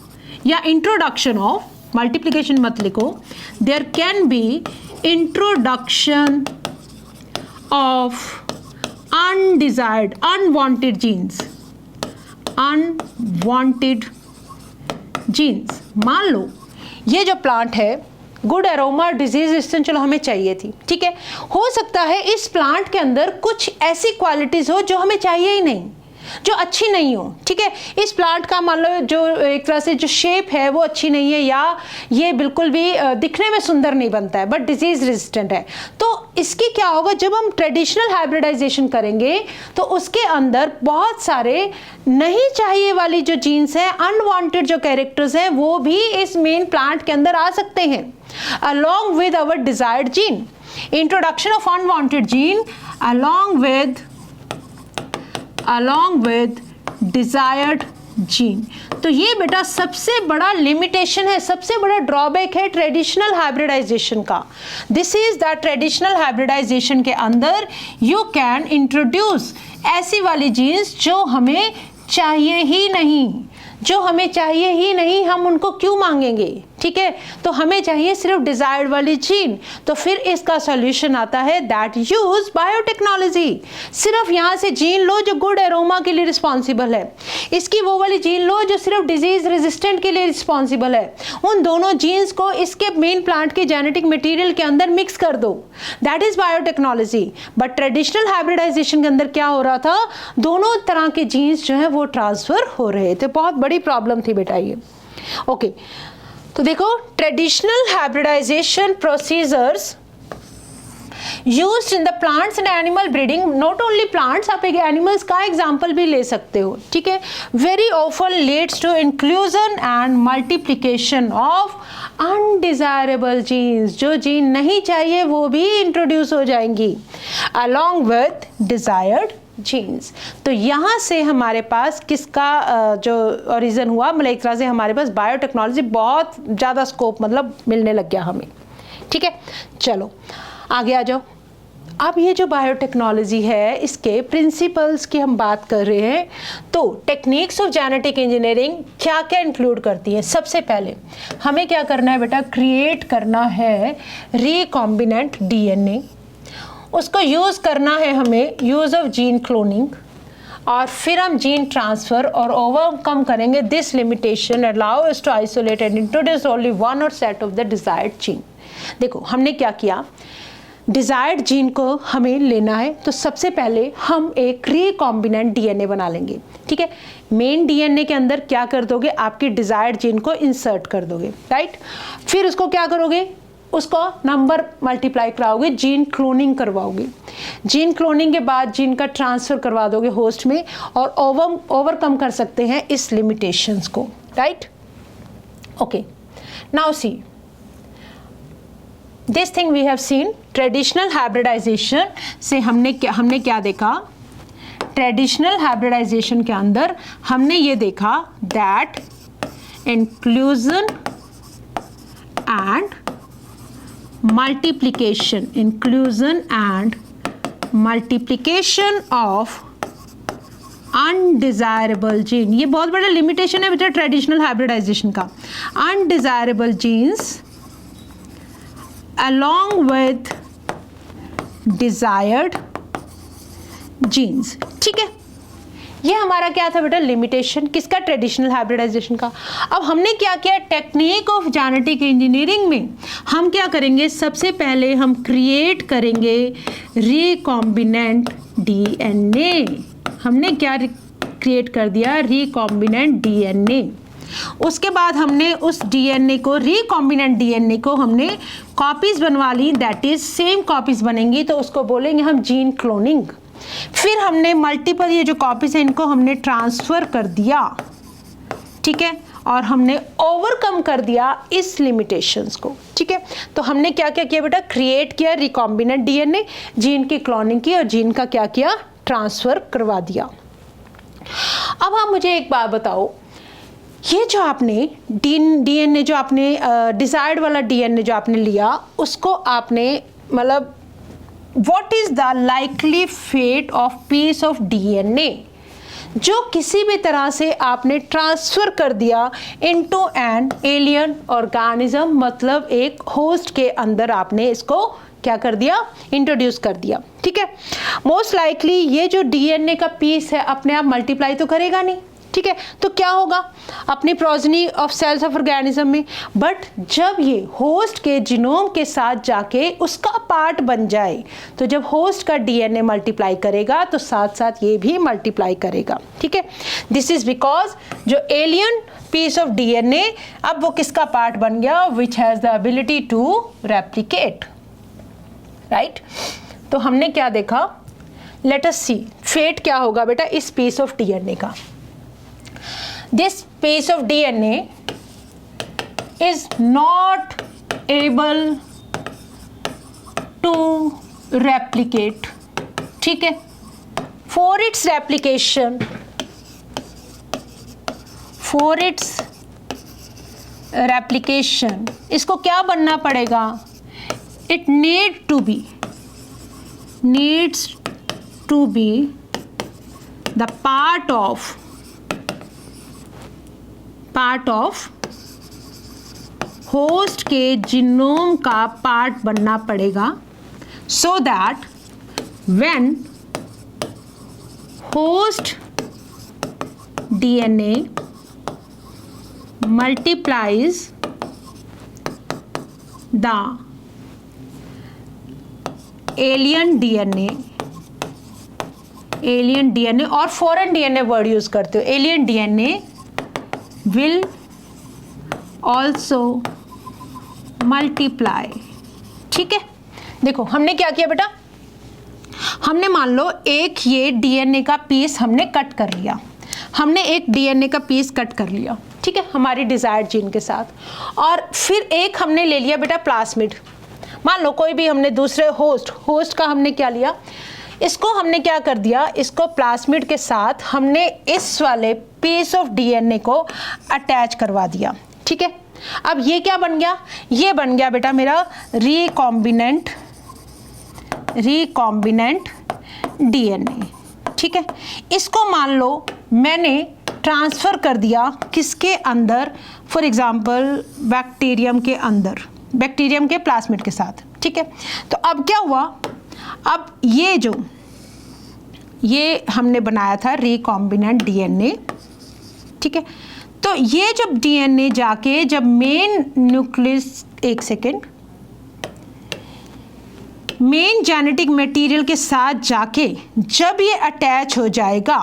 या इंट्रोडक्शन ऑफ, मल्टीप्लिकेशन मत लिखो, there can be introduction of undesired, unwanted genes, unwanted genes. मान लो ये जो प्लांट है, गुड एरोमा, डिजीज रेजिस्टेंस, चलो हमें चाहिए थी। ठीक है, हो सकता है इस प्लांट के अंदर कुछ ऐसी क्वालिटीज हो जो हमें चाहिए ही नहीं, जो अच्छी नहीं हो, ठीक है। इस प्लांट का मान लो जो एक तरह से जो शेप है वो अच्छी नहीं है, या ये बिल्कुल भी दिखने में सुंदर नहीं बनता है, बट डिजीज रेजिस्टेंट है। तो इसकी क्या होगा, जब हम ट्रेडिशनल हाइब्रिडाइजेशन करेंगे तो उसके अंदर बहुत सारे नहीं चाहिए वाली जो जीन्स हैं, अनवांटेड जो कैरेक्टर्स हैं, वो भी इस मेन प्लांट के अंदर आ सकते हैं along with our desired gene. Introduction of unwanted gene along with desired gene. तो ये बेटा सबसे बड़ा लिमिटेशन है, सबसे बड़ा ड्रॉबैक है ट्रेडिशनल हाइब्रिडाइजेशन का। This is the traditional hybridization के अंदर यू कैन इंट्रोड्यूस ऐसी वाली जीन्स जो हमें चाहिए ही नहीं, जो हमें चाहिए ही नहीं, हम उनको क्यों मांगेंगे, ठीक है। तो हमें चाहिए सिर्फ डिजायर्ड वाली जीन। तो फिर इसका सॉल्यूशन आता है दैट यूज बायोटेक्नोलॉजी। सिर्फ यहाँ से जीन लो जो गुड एरोमा के लिए रिस्पॉन्सिबल है, इसकी वो वाली जीन लो जो सिर्फ डिजीज रेजिस्टेंट के लिए रिस्पॉन्सिबल है। उन दोनों जीन्स को इसके मेन प्लांट के जेनेटिक मटेरियल के अंदर मिक्स कर दो, that is biotechnology. But traditional hybridization के अंदर क्या हो रहा था, दोनों तरह के जीन्स जो है वो ट्रांसफर हो रहे थे। बहुत बड़ी प्रॉब्लम थी बेटा ये। ओके तो देखो, traditional hybridization procedures used in the plants and animal breeding, not only plants, आप एक एनिमल्स का एग्जांपल भी ले सकते हो, ठीक है। Very often leads to inclusion and multiplication of undesirable genes, जो जीन नहीं चाहिए वो भी इंट्रोड्यूस हो जाएंगी अलॉन्ग विथ डिजायर्ड जीन्स। तो यहाँ से हमारे पास किसका जो ओरिजिन हुआ, मतलब एक तरह से हमारे पास बायोटेक्नोलॉजी बहुत ज़्यादा स्कोप मतलब मिलने लग गया हमें, ठीक है। चलो आगे आ जाओ। अब ये जो बायोटेक्नोलॉजी है इसके प्रिंसिपल्स की हम बात कर रहे हैं। तो टेक्निक्स ऑफ जेनेटिक इंजीनियरिंग क्या क्या इंक्लूड करती है। सबसे पहले हमें क्या करना है बेटा, क्रिएट करना है रिकॉम्बिनेंट डीएनए, उसको यूज़ करना है हमें यूज़ ऑफ जीन क्लोनिंग, और फिर हम जीन ट्रांसफ़र और ओवरकम करेंगे this limitation allow us to isolate and introduce only one or set of the desired gene. देखो हमने क्या किया, डिजायर्ड जीन को हमें लेना है, तो सबसे पहले हम एक रिकॉम्बिनेंट डीएनए बना लेंगे, ठीक है। मेन डीएनए के अंदर क्या कर दोगे, आपकी डिजायर्ड जीन को इंसर्ट कर दोगे, राइट। फिर उसको क्या करोगे, उसको नंबर मल्टीप्लाई कराओगे, जीन क्लोनिंग करवाओगे। जीन क्लोनिंग के बाद जीन का ट्रांसफ़र करवा दोगे होस्ट में, और ओवरकम कर सकते हैं इस लिमिटेशंस को, right. Okay now see this thing we have seen. Traditional hybridization से हमने क्या देखा, ट्रेडिशनल हाइब्रिडाइजेशन के अंदर हमने ये देखा that inclusion and multiplication, inclusion and multiplication of undesirable gene, ये बहुत बड़ा लिमिटेशन है बेटा ट्रेडिशनल हाइब्रिडाइजेशन का। Undesirable genes along with desired genes, ठीक है। ये हमारा क्या था बेटा, लिमिटेशन किसका, ट्रेडिशनल हाइब्रिडाइजेशन का। अब हमने क्या किया, टेक्निक ऑफ जेनेटिक इंजीनियरिंग में हम क्या करेंगे, सबसे पहले हम क्रिएट करेंगे रिकॉम्बिनेंट डीएनए। हमने क्या क्रिएट कर दिया, रिकॉम्बिनेंट डीएनए। उसके बाद हमने उस डीएनए को, रिकॉम्बिनेंट डीएनए को हमने कॉपीज बनवा ली, दैट इज सेम कॉपीज बनेंगी, तो उसको बोलेंगे हम जीन क्लोनिंग। फिर हमने मल्टीपल ये जो कॉपीज हैं इनको हमने ट्रांसफ़र कर दिया, ठीक है, और हमने ओवरकम कर दिया इस लिमिटेशंस को, ठीक है। तो हमने क्या क्या किया बेटा, क्रिएट किया रिकॉम्बिनेंट डीएनए, जीन की क्लोनिंग की और जीन का क्या किया, ट्रांसफ़र करवा दिया। अब आप मुझे एक बात बताओ, ये जो आपने डीएनए जो आपने डिजायर्ड वाला डीएनए जो आपने लिया, उसको आपने मतलब what is the likely fate of piece of DNA जो किसी भी तरह से आपने ट्रांसफ़र कर दिया into an alien organism, मतलब एक होस्ट के अंदर आपने इसको क्या कर दिया, इंट्रोड्यूस कर दिया, ठीक है। मोस्ट लाइकली ये जो डीएनए का पीस है अपने आप मल्टीप्लाई तो करेगा नहीं, ठीक है। तो क्या होगा अपनी progeny of cells of organism में, बट जब ये होस्ट के जीनोम के साथ जाके उसका पार्ट बन जाए, तो जब होस्ट का डीएनए मल्टीप्लाई करेगा तो साथ साथ ये भी मल्टीप्लाई करेगा, ठीक है। दिस इज बिकॉज जो एलियन पीस ऑफ डीएनए अब वो किसका पार्ट बन गया, which has the ability to replicate, right. तो हमने क्या देखा, लेट अस सी फेट क्या होगा बेटा इस पीस ऑफ डीएनए का। This piece of DNA is not able to replicate, ठीक है। For its replication इसको क्या बनना पड़ेगा, it needs to be the part of host के जीनोम का पार्ट बनना पड़ेगा, so that when host DNA multiplies the alien DNA और फॉरेन डीएनए वर्ड यूज करते हो, alien DNA will also multiply, ठीक है। देखो हमने क्या किया बेटा, हमने मान लो एक ये डीएनए का पीस हमने कट कर लिया, ठीक है, हमारी डिजायर्ड जीन के साथ। और फिर एक हमने ले लिया बेटा प्लास्मिड, मान लो कोई भी हमने दूसरे होस्ट का हमने क्या लिया, इसको हमने क्या कर दिया, इसको प्लास्मिड के साथ हमने इस वाले पीस ऑफ डीएनए को अटैच करवा दिया, ठीक है। अब ये क्या बन गया, ये बन गया बेटा मेरा रिकॉम्बिनेंट डीएनए, ठीक है। इसको मान लो मैंने ट्रांसफ़र कर दिया किसके अंदर, फॉर एग्जांपल बैक्टीरियम के प्लास्मिड के साथ, ठीक है। तो अब क्या हुआ, अब ये हमने बनाया था रिकॉम्बिनेंट डीएनए, ठीक है। तो ये जब डीएनए जाके जब मेन न्यूक्लियस, एक सेकेंड, मेन जेनेटिक मटेरियल के साथ जाके जब ये अटैच हो जाएगा,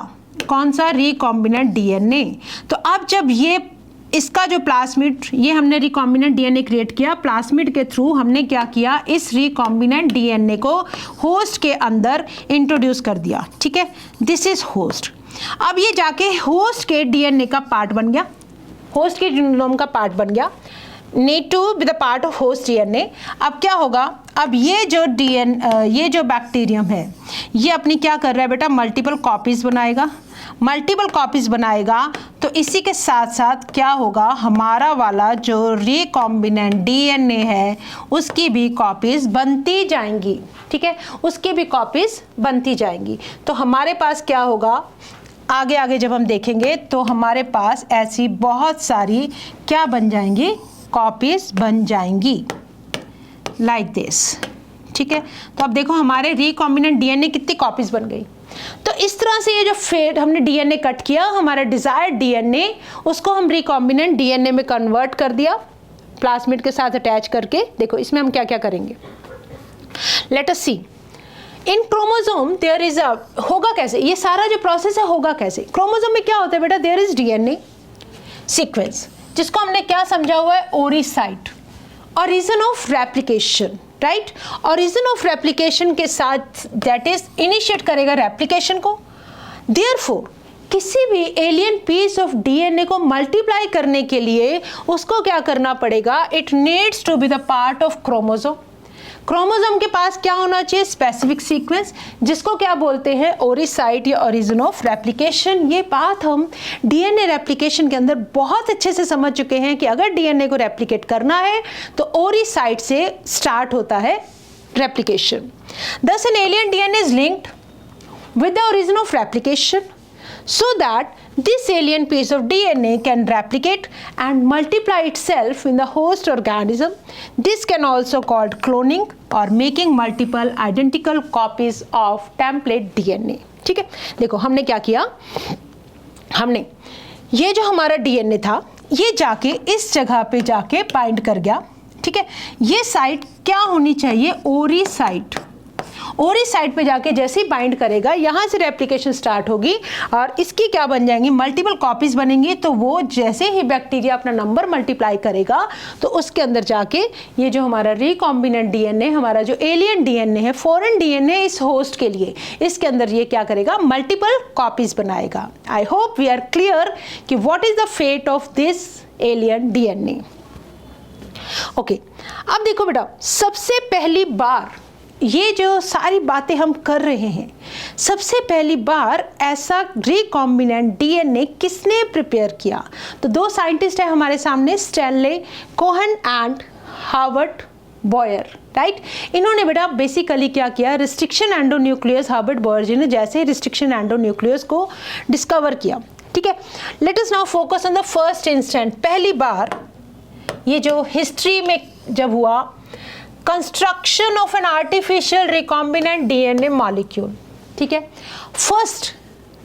कौन सा, रिकॉम्बिनेंट डीएनए, तो अब जब ये इसका जो प्लास्मिड, ये हमने रिकॉम्बिनेंट डीएनए क्रिएट किया, प्लास्मिड के थ्रू हमने क्या किया, इस रिकॉम्बिनेंट डीएनए को होस्ट के अंदर इंट्रोड्यूस कर दिया, ठीक है। This is host. अब ये जाके होस्ट के डीएनए का पार्ट बन गया, होस्ट के जीनोम का पार्ट बन गया, need to be the part of host DNA. अब क्या होगा, अब ये जो बैक्टीरियम है ये अपनी क्या कर रहा है बेटा, मल्टीपल कॉपीज बनाएगा, तो इसी के साथ साथ क्या होगा, हमारा वाला जो रिकॉम्बिनेंट डीएनए है उसकी भी कॉपीज बनती जाएंगी, ठीक है, उसकी भी कॉपीज बनती जाएंगी। तो हमारे पास क्या होगा, आगे जब हम देखेंगे तो हमारे पास ऐसी बहुत सारी क्या बन जाएंगी, कॉपीज बन जाएंगी, लाइक दिस, ठीक है। तो अब देखो हमारे रिकॉम्बिनेंट डीएनए कितनी कॉपीज बन गई। तो इस तरह से ये जो फेड हमने डीएनए कट किया, हमारा डिजायर्ड डीएनए, उसको हम रिकॉम्बिनेंट डीएनए में कन्वर्ट कर दिया प्लास्मिड के साथ अटैच करके। देखो इसमें हम क्या क्या करेंगे, let us see. In chromosome there is a, होगा कैसे ये सारा जो प्रोसेस है, होगा कैसे, क्रोमोसोम में क्या होता है बेटा, देयर इज डीएनए सीक्वेंस, जिसको हमने क्या समझा हुआ है, ori site, origin of replication, right. Origin of replication के साथ दैट इज इनिशिएट करेगा रेप्लिकेशन को। देयरफॉर किसी भी एलियन पीस ऑफ डीएनए को मल्टीप्लाई करने के लिए उसको क्या करना पड़ेगा, it needs to be the part of chromosome. Chromosome के पास क्या होना चाहिए, स्पेसिफिक सीक्वेंस, जिसको क्या बोलते हैं, ओरिसाइट या ओरिजिन ऑफ रेप्लिकेशन। ये बात हम डीएनए रेप्लिकेशन के अंदर बहुत अच्छे से समझ चुके हैं कि अगर डीएनए को रेप्लिकेट करना है तो ओरिसाइट से स्टार्ट होता है replication. Thus an alien DNA is linked with the origin of replication so that this alien piece of DNA can replicate and multiply itself in the host organism. This can also called cloning or making multiple identical copies of template DNA. ठीक है, देखो हमने क्या किया, हमने ये जो हमारा डीएनए था ये जाके इस जगह पे जाके बाइंड कर गया, ठीक है। ये साइट क्या होनी चाहिए, ओरी साइट। ओरी साइट पे जाके जैसे ही बाइंड करेगा यहाँ से रेप्लिकेशन स्टार्ट होगी और इसकी क्या बन जाएंगी, मल्टीपल कॉपीज बनेंगी। तो वो जैसे ही बैक्टीरिया अपना नंबर मल्टीप्लाई करेगा तो उसके अंदर जाके ये जो हमारा रिकॉम्बिनेंट डीएनए, हमारा जो एलियन डीएनए है, फॉरेन डीएनए इस होस्ट के लिए, इसके अंदर ये क्या करेगा, मल्टीपल कॉपीज बनाएगा। I hope we are clear कि what is the fate of this alien DNA. Okay, अब देखो बेटा, सबसे पहली बार ये जो सारी बातें हम कर रहे हैं, सबसे पहली बार ऐसा रिकॉम्बिनेंट डीएनए किसने प्रिपेयर किया? तो दो साइंटिस्ट हैं हमारे सामने, Stanley Cohen and Harvard Boyer, right. इन्होंने बेटा बेसिकली क्या किया, restriction endonuclease, Harvard Boyer ji ने जैसे रिस्ट्रिक्शन एंडोन्यूक्लियस को डिस्कवर किया, ठीक है। Let us now focus on the first instant. पहली बार ये जो हिस्ट्री में जब हुआ, construction of an artificial recombinant DNA molecule, ठीक है। फर्स्ट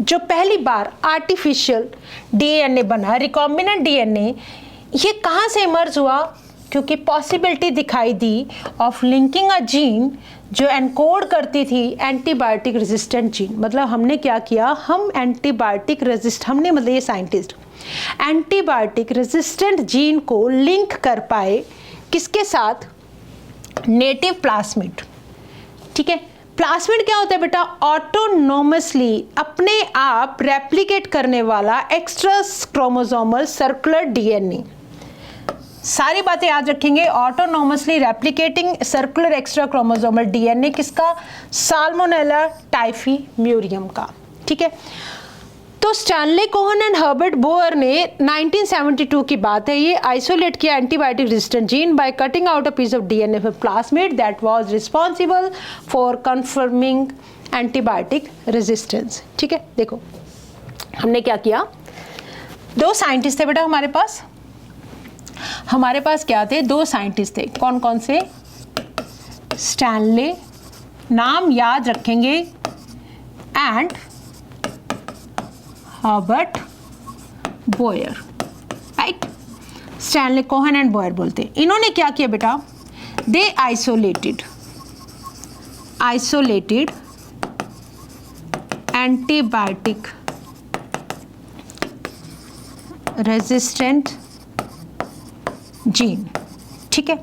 जो पहली बार आर्टिफिशियल डीएनए बना, रिकॉम्बिनेंट डीएनए, ये कहाँ से इमर्ज हुआ? क्योंकि पॉसिबिलिटी दिखाई the of linking a gene जो एनकोड करती थी एंटीबायोटिक रेजिस्टेंट जीन। मतलब हमने क्या किया, हम एंटीबायोटिक रेजिस्ट, हमने मतलब ये साइंटिस्ट एंटीबायोटिक रेजिस्टेंट जीन को लिंक कर पाए किसके साथ, नेटिव प्लास्मिड, ठीक है। प्लास्मिड क्या होता है बेटा, ऑटोनोमसली अपने आप रेप्लिकेट करने वाला एक्स्ट्रा क्रोमोसोमल सर्कुलर डीएनए। सारी बातें याद रखेंगे, autonomously replicating circular extra chromosomal DNA किसका, साल्मोनेला टाइफी म्यूरियम का, ठीक है। तो Stanley Cohen and Herbert Boyer ने 1972 की बात है, ये आइसोलेट किया antibiotic resistant gene by cutting out a piece of DNA from plasmid that was responsible for confirming antibiotic resistance, ठीक है। देखो हमने क्या किया, दो साइंटिस्ट थे बेटा हमारे पास क्या थे, दो साइंटिस्ट थे। कौन कौन से, स्टैनले, नाम याद रखेंगे, and Harvard Boyer, right. Stanley Cohen and Boyer बोलते हैं। इन्होंने क्या किया बेटा, they isolated antibiotic resistant gene, ठीक है।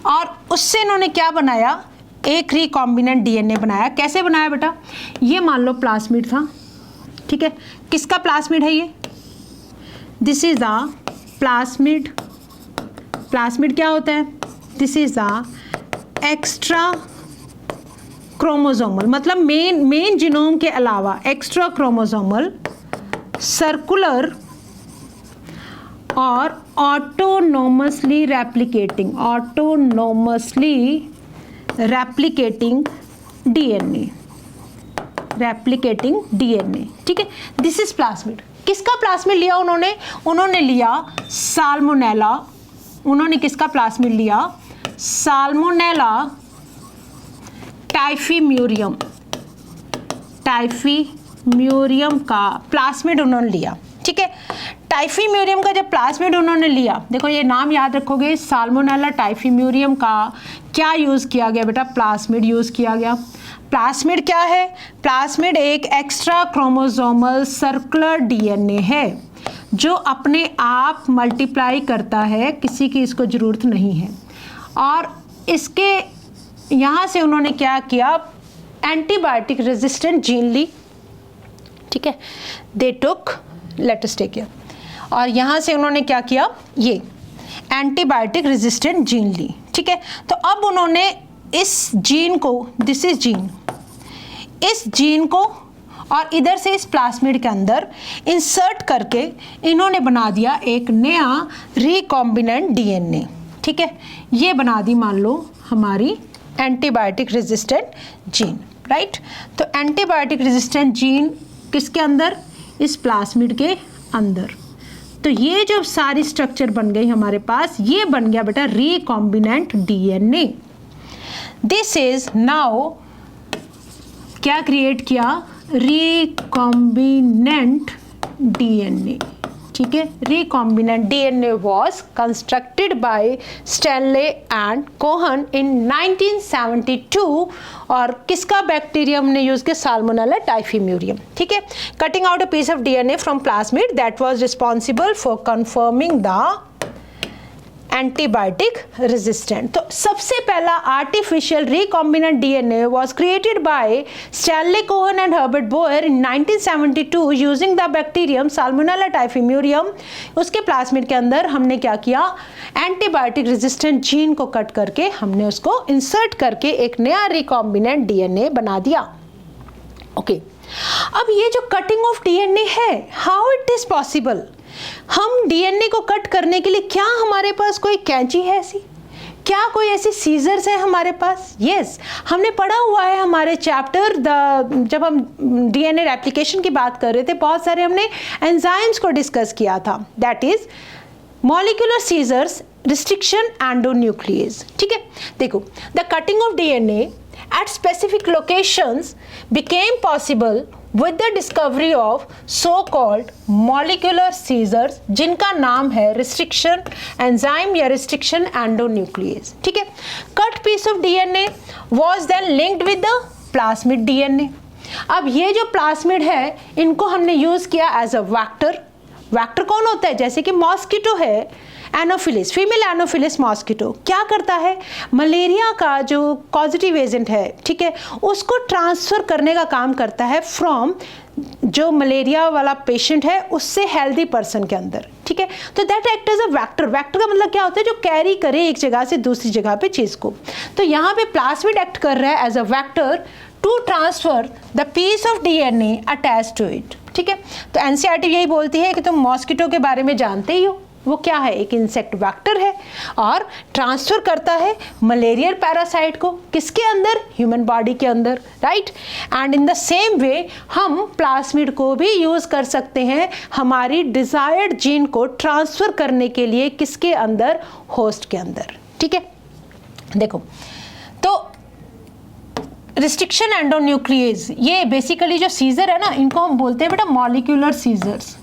और उससे इन्होंने क्या बनाया, एक रिकॉम्बिनेंट डीएनए बनाया। कैसे बनाया बेटा, ये मान लो प्लास्मिड था, ठीक है। किसका प्लास्मिड है ये, this is the plasmid. Plasmid क्या होता है, this is the extra chromosomal, मतलब मेन जीनोम के अलावा एक्स्ट्रा क्रोमोसोमल सर्कुलर और ऑटोनोमसली रेप्लिकेटिंग डीएनए, ठीक है। This is plasmid. किसका प्लास्मिड लिया उन्होंने लिया साल्मोनेला। उन्होंने किसका प्लास्मिड लिया, साल्मोनेला टाइफीम्यूरियम का प्लास्मिड उन्होंने लिया, ठीक है। टाइफीम्यूरियम का जब प्लास्मिड उन्होंने लिया, देखो ये नाम याद रखोगे, साल्मोनेला टाइफीम्यूरियम का क्या यूज़ किया गया बेटा, प्लास्मिड यूज़ किया गया। प्लास्मिड क्या है, प्लास्मिड एक एक्स्ट्रा क्रोमोसोमल सर्कुलर डीएनए है जो अपने आप मल्टीप्लाई करता है, किसी की इसको ज़रूरत नहीं है। और इसके यहाँ से उन्होंने क्या किया, एंटीबायोटिक रेजिस्टेंट जीन ली, ठीक है। दे टुक, लेट अस टेक केयर, और यहाँ से उन्होंने क्या किया, ये एंटीबायोटिक रेजिस्टेंट जीन ली, ठीक है। तो अब उन्होंने इस जीन को, दिस इज जीन, इस जीन को और इधर से इस प्लास्मिड के अंदर इंसर्ट करके इन्होंने बना दिया एक नया रिकॉम्बिनेंट डीएनए, ठीक है। ये बना दी मान लो हमारी एंटीबायोटिक रेजिस्टेंट जीन, राइट। तो एंटीबायोटिक रेजिस्टेंट जीन किसके अंदर, इस प्लास्मिड के अंदर। तो ये जो सारी स्ट्रक्चर बन गई हमारे पास, ये बन गया बेटा recombinant DNA. This is now क्या क्रिएट किया, रिकॉम्बिनेंट डीएनए, ठीक है, recombinant DNA was constructed by Stanley and Cohen in 1972 और किसका बैक्टीरियम ने यूज किया? साल्मोनेला टाइफिम्यूरियम, ठीक है। Cutting out a piece of DNA from plasmid that was responsible for confirming the antibiotic resistant. तो सबसे पहला artificial recombinant DNA was created by Stanley Cohen and Herbert Boyer in 1972 using the bacterium Salmonella typhimurium. उसके plasmid के अंदर हमने क्या किया? Antibiotic resistant gene को कट करके हमने उसको इंसर्ट करके एक नया रिकॉम्बिनेंट डीएनए बना दिया। ओके, अब ये जो कटिंग ऑफ डीएनए है, हाउ इट इज पॉसिबल? हम डीएनए को कट करने के लिए क्या हमारे पास कोई कैंची है ऐसी? क्या कोई ऐसी सीजर्स है हमारे पास? यस, हमने पढ़ा हुआ है हमारे चैप्टर जब हम डीएनए रेप्लिकेशन की बात कर रहे थे, बहुत सारे हमने एंजाइम्स को डिस्कस किया था, that is molecular scissors, restriction, endonuclease, ठीक है। देखो, the cutting of DNA at specific locations became possible with the discovery of so-called molecular seizures जिनका नाम है restriction enzyme या restriction endonuclease, ठीक है। Cut piece of DNA was then linked with the plasmid DNA। अब ये जो plasmid है इनको हमने यूज किया एज अ वैक्टर। वैक्टर कौन होता है? जैसे कि मॉस्किटो है, एनोफिलिस, फीमेल एनोफिलिस मॉस्किटो क्या करता है? मलेरिया का जो कॉजेटिव एजेंट है, ठीक है, उसको ट्रांसफर करने का काम करता है फ्रॉम जो मलेरिया वाला पेशेंट है उससे हेल्दी पर्सन के अंदर, ठीक है। तो that act as a vector. Vector का मतलब क्या होता है? जो कैरी करे एक जगह से दूसरी जगह पे चीज को। तो यहाँ पे प्लाज्मिड एक्ट कर रहा है as a vector to transfer the piece of DNA attach to it, ठीक है। तो एनसीईआरटी यही बोलती है कि तुम मॉस्किटो के बारे में जानते ही हो, वो क्या है? एक इंसेक्ट वैक्टर है और ट्रांसफर करता है मलेरियल पैरासाइट को किसके अंदर? ह्यूमन बॉडी के अंदर, right. And in the same way हम प्लाज्मिड को भी यूज कर सकते हैं हमारी डिजायर्ड जीन को ट्रांसफर करने के लिए किसके अंदर? होस्ट के अंदर, ठीक है। देखो, तो रिस्ट्रिक्शन एंडोन्यूक्लियेज, ये बेसिकली जो सीजर है ना, इनको हम बोलते हैं बेटा मॉलिक्यूलर सीजर्स।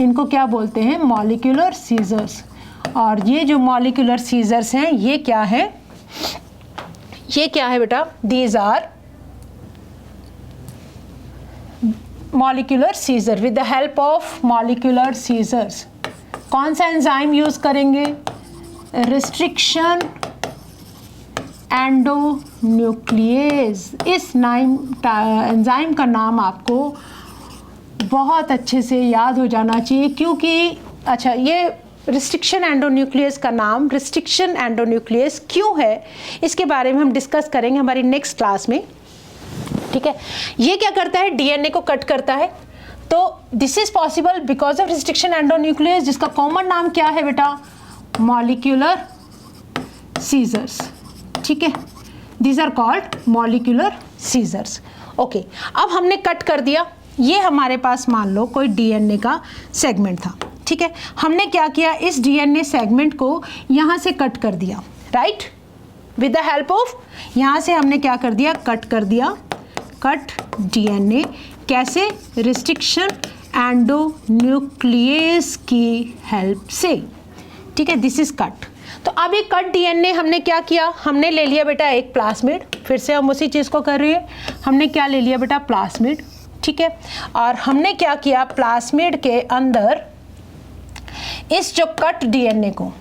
इनको क्या बोलते हैं? Molecular scissors. और ये जो मॉलिक्यूलर सीजर्स हैं ये क्या है? ये क्या है बेटा? These are molecular scissor. With the help of molecular scissors कौन सा एंजाइम यूज करेंगे? Restriction endonuclease. इस एंजाइम का नाम आपको बहुत अच्छे से याद हो जाना चाहिए, क्योंकि अच्छा, ये रिस्ट्रिक्शन एंडोन्यूक्लियस का नाम रिस्ट्रिक्शन एंडोन्यूक्लियस क्यों है इसके बारे में हम डिस्कस करेंगे हमारी नेक्स्ट क्लास में, ठीक है। ये क्या करता है? डीएनए को कट करता है। तो this is possible because of restriction endonuclease, जिसका कॉमन नाम क्या है बेटा? मॉलिक्यूलर सीजर्स, ठीक है। These are called molecular scissors. Okay, अब हमने कट कर दिया। ये हमारे पास मान लो कोई डीएनए का सेगमेंट था, ठीक है। हमने क्या किया? इस डीएनए सेगमेंट को यहाँ से कट कर दिया, right. With the help of, यहाँ से हमने क्या कर दिया? कट कर दिया। कट डीएनए कैसे? रिस्ट्रिक्शन एंडोन्यूक्लियस की हेल्प से, ठीक है। This is cut. तो अब ये कट डीएनए हमने क्या किया? हमने ले लिया बेटा एक प्लाज्मिड। फिर से हम उसी चीज़ को कर रहे हैं। हमने क्या ले लिया बेटा? प्लाज्मिड, ठीक है। और हमने क्या किया? प्लाज्मिड के अंदर इस जो कट डीएनए को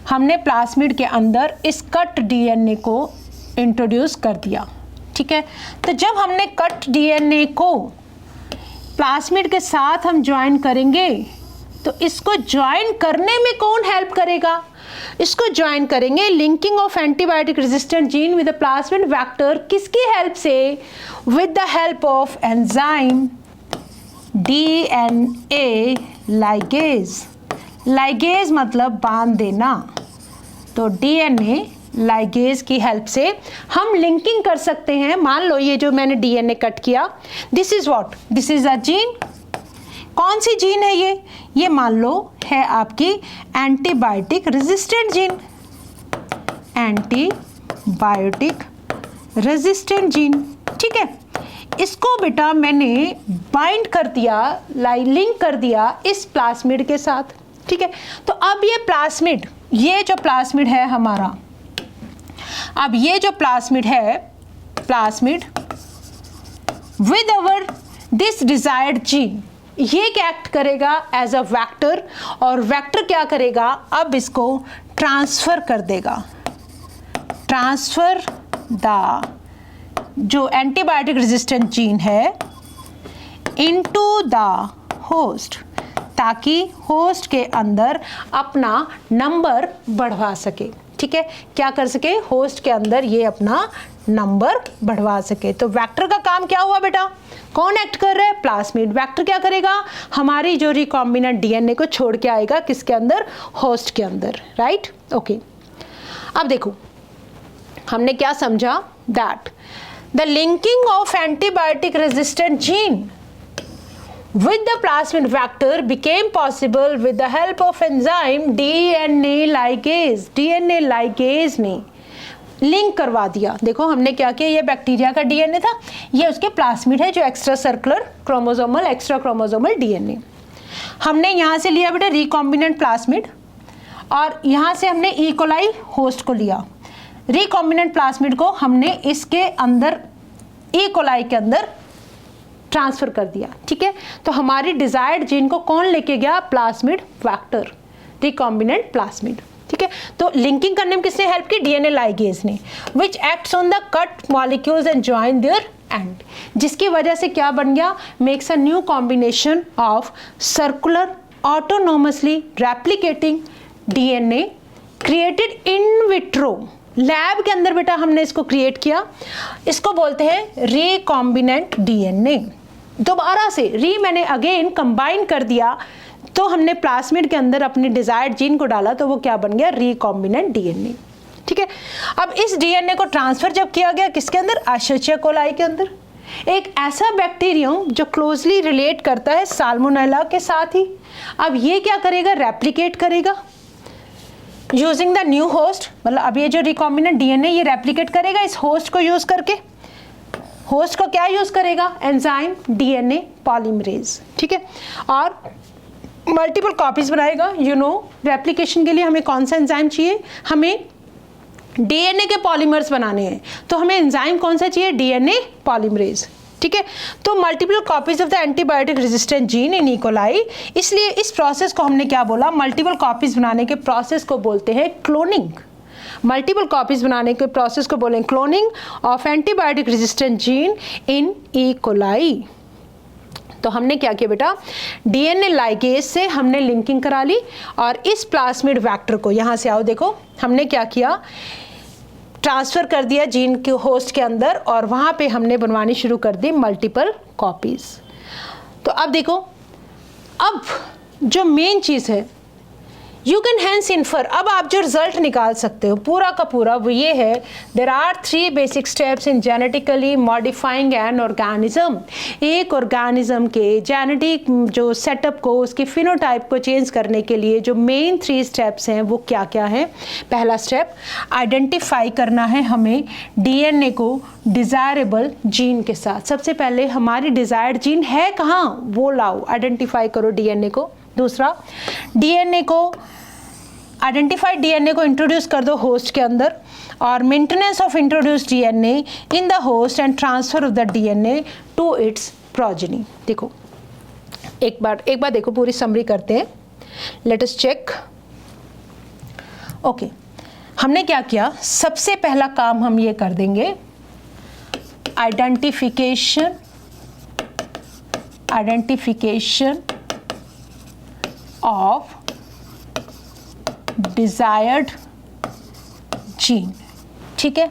हमने प्लाज्मिड के अंदर इस कट डीएनए को इंट्रोड्यूस कर दिया, ठीक है। तो जब हमने कट डीएनए को प्लाज्मिड के साथ हम ज्वाइन करेंगे तो इसको ज्वाइन करने में कौन हेल्प करेगा? इसको ज्वाइन करेंगे linking of antibiotic resistant gene with the plasmid vector. किसकी हेल्प से? With the help of enzyme DNA ligase. Ligase मतलब बांध देना। तो डीएनए लाइगेज की हेल्प से हम लिंकिंग कर सकते हैं। मान लो ये जो मैंने डीएनए कट किया, this is what? This is a gene. कौन सी जीन है ये? ये मान लो है आपकी antibiotic resistant gene. Antibiotic resistant gene, ठीक है। इसको बेटा मैंने बाइंड कर दिया, लिंक कर दिया इस प्लास्मिड के साथ, ठीक है। तो अब ये प्लास्मिड, ये जो प्लास्मिड है हमारा, अब ये जो प्लास्मिड है, plasmid with our this desired gene, ये एक्ट करेगा एज अ वेक्टर, और वेक्टर क्या करेगा, अब इसको ट्रांसफर कर देगा, ट्रांसफर द जो एंटीबायोटिक रेजिस्टेंट जीन है इनटू द होस्ट, ताकि होस्ट के अंदर अपना नंबर बढ़वा सके, ठीक है। क्या कर सके, होस्ट के अंदर ये अपना नंबर बढ़वा सके। तो वेक्टर का काम क्या हुआ बेटा, कौन एक्ट कर रहा है, प्लास्मिड। वेक्टर क्या करेगा, हमारी जो रिकॉम्बिनेंट डीएनए को छोड़ के आएगा किसके अंदर, होस्ट के अंदर, राइट, ओके। अब देखो हमने क्या समझा, that the linking of antibiotic resistant gene with the plasmid vector became possible with the help of enzyme DNA ligase। DNA ligase ने लिंक करवा दिया। देखो हमने क्या किया, ये बैक्टीरिया का डीएनए था, ये उसके प्लास्मिड है जो extra circular chromosomal extra chromosomal DNA. हमने यहाँ से लिया बेटा रिकॉम्बिनेंट प्लास्मिड, और यहाँ से हमने ई कोलाई होस्ट को लिया। रिकॉम्बिनेंट प्लास्मिड को हमने इसके अंदर ई कोलाई के अंदर ट्रांसफर कर दिया, ठीक है। तो हमारी डिजायर्ड जीन को कौन लेके गया, प्लास्मिड वेक्टर, रिकॉम्बिनेंट प्लास्मिड, ठीक है। तो लिंकिंग करने में किसने हेल्प की, डीएनए लाइगेज ने, which acts on the cut molecules and join their end, जिसकी वजह से क्या बन गया, makes a new combination of circular autonomously replicating DNA created in vitro. Lab के अंदर बेटा हमने इसको क्रिएट किया, इसको बोलते हैं रिकॉम्बिनेंट डीएनए। दोबारा से मैंने अगेन कंबाइन कर दिया, तो हमने प्लास्मिड के अंदर अपने डिजायर्ड जीन को डाला, तो वो क्या बन गया, रिकॉम्बिनेंट डीएनए, ठीक है। अब इस डीएनए को ट्रांसफर जब किया गया किसके अंदर, एशेरिचिया कोलाई के अंदर, एक ऐसा बैक्टीरियम जो क्लोजली रिलेट करता है साल्मोनेला के साथ ही। अब ये क्या करेगा, रेप्लिकेट करेगा यूजिंग द न्यू होस्ट, मतलब अब ये जो रिकॉम्बिनेंट डीएनए ये रेप्लिकेट करेगा इस होस्ट को यूज करके। होस्ट को क्या यूज करेगा, एंजाइम डीएनए पॉलीमरेज, ठीक है, और मल्टीपल कॉपीज बनाएगा। यू नो रेप्लिकेशन के लिए हमें कौन सा एंजाइम चाहिए, हमें डीएनए के पॉलीमर्स बनाने हैं, तो हमें एंजाइम कौन सा चाहिए, डीएनए पॉलीमरेज, ठीक है। तो multiple copies of the antibiotic resistant gene in E coli, इसलिए इस प्रोसेस को हमने क्या बोला, मल्टीपल कॉपीज बनाने के प्रोसेस को बोलते हैं क्लोनिंग। मल्टीपल कॉपीज बनाने के प्रोसेस को बोलें cloning of antibiotic resistant gene in E coli. तो हमने क्या किया बेटा, डीएनए लाइगेज से हमने लिंकिंग करा ली, और इस प्लास्मिड वेक्टर को, यहाँ से आओ देखो, हमने क्या किया, ट्रांसफर कर दिया जीन के होस्ट के अंदर, और वहाँ पे हमने बनवानी शुरू कर दी मल्टीपल कॉपीज। तो अब देखो, अब जो मेन चीज़ है, यू कैन हैंस इन्फर, अब आप जो रिजल्ट निकाल सकते हो पूरा का पूरा वो ये है, there are 3 basic steps in genetically modifying an organism. एक ऑर्गेनिज्म के जेनेटिक जो सेटअप को, उसके फिनोटाइप को चेंज करने के लिए जो मेन 3 स्टेप्स हैं वो क्या क्या है। पहला स्टेप, आइडेंटिफाई करना है हमें डीएनए को डिज़ायरेबल जीन के साथ। सबसे पहले हमारी डिज़ायर्ड जीन है कहाँ, वो लाओ, आइडेंटिफाई करो डीएनए को। दूसरा, डीएनए को, आइडेंटिफाइड डीएनए को इंट्रोड्यूस कर दो होस्ट के अंदर, और maintenance of introduced DNA in the host and transfer of the DNA to its progeny. देखो एक बार देखो, पूरी समरी करते हैं, लेट अस चेक। ओके, हमने क्या किया, सबसे पहला काम हम ये कर देंगे, आइडेंटिफिकेशन ऑफ डिजायर्ड जीन, ठीक है।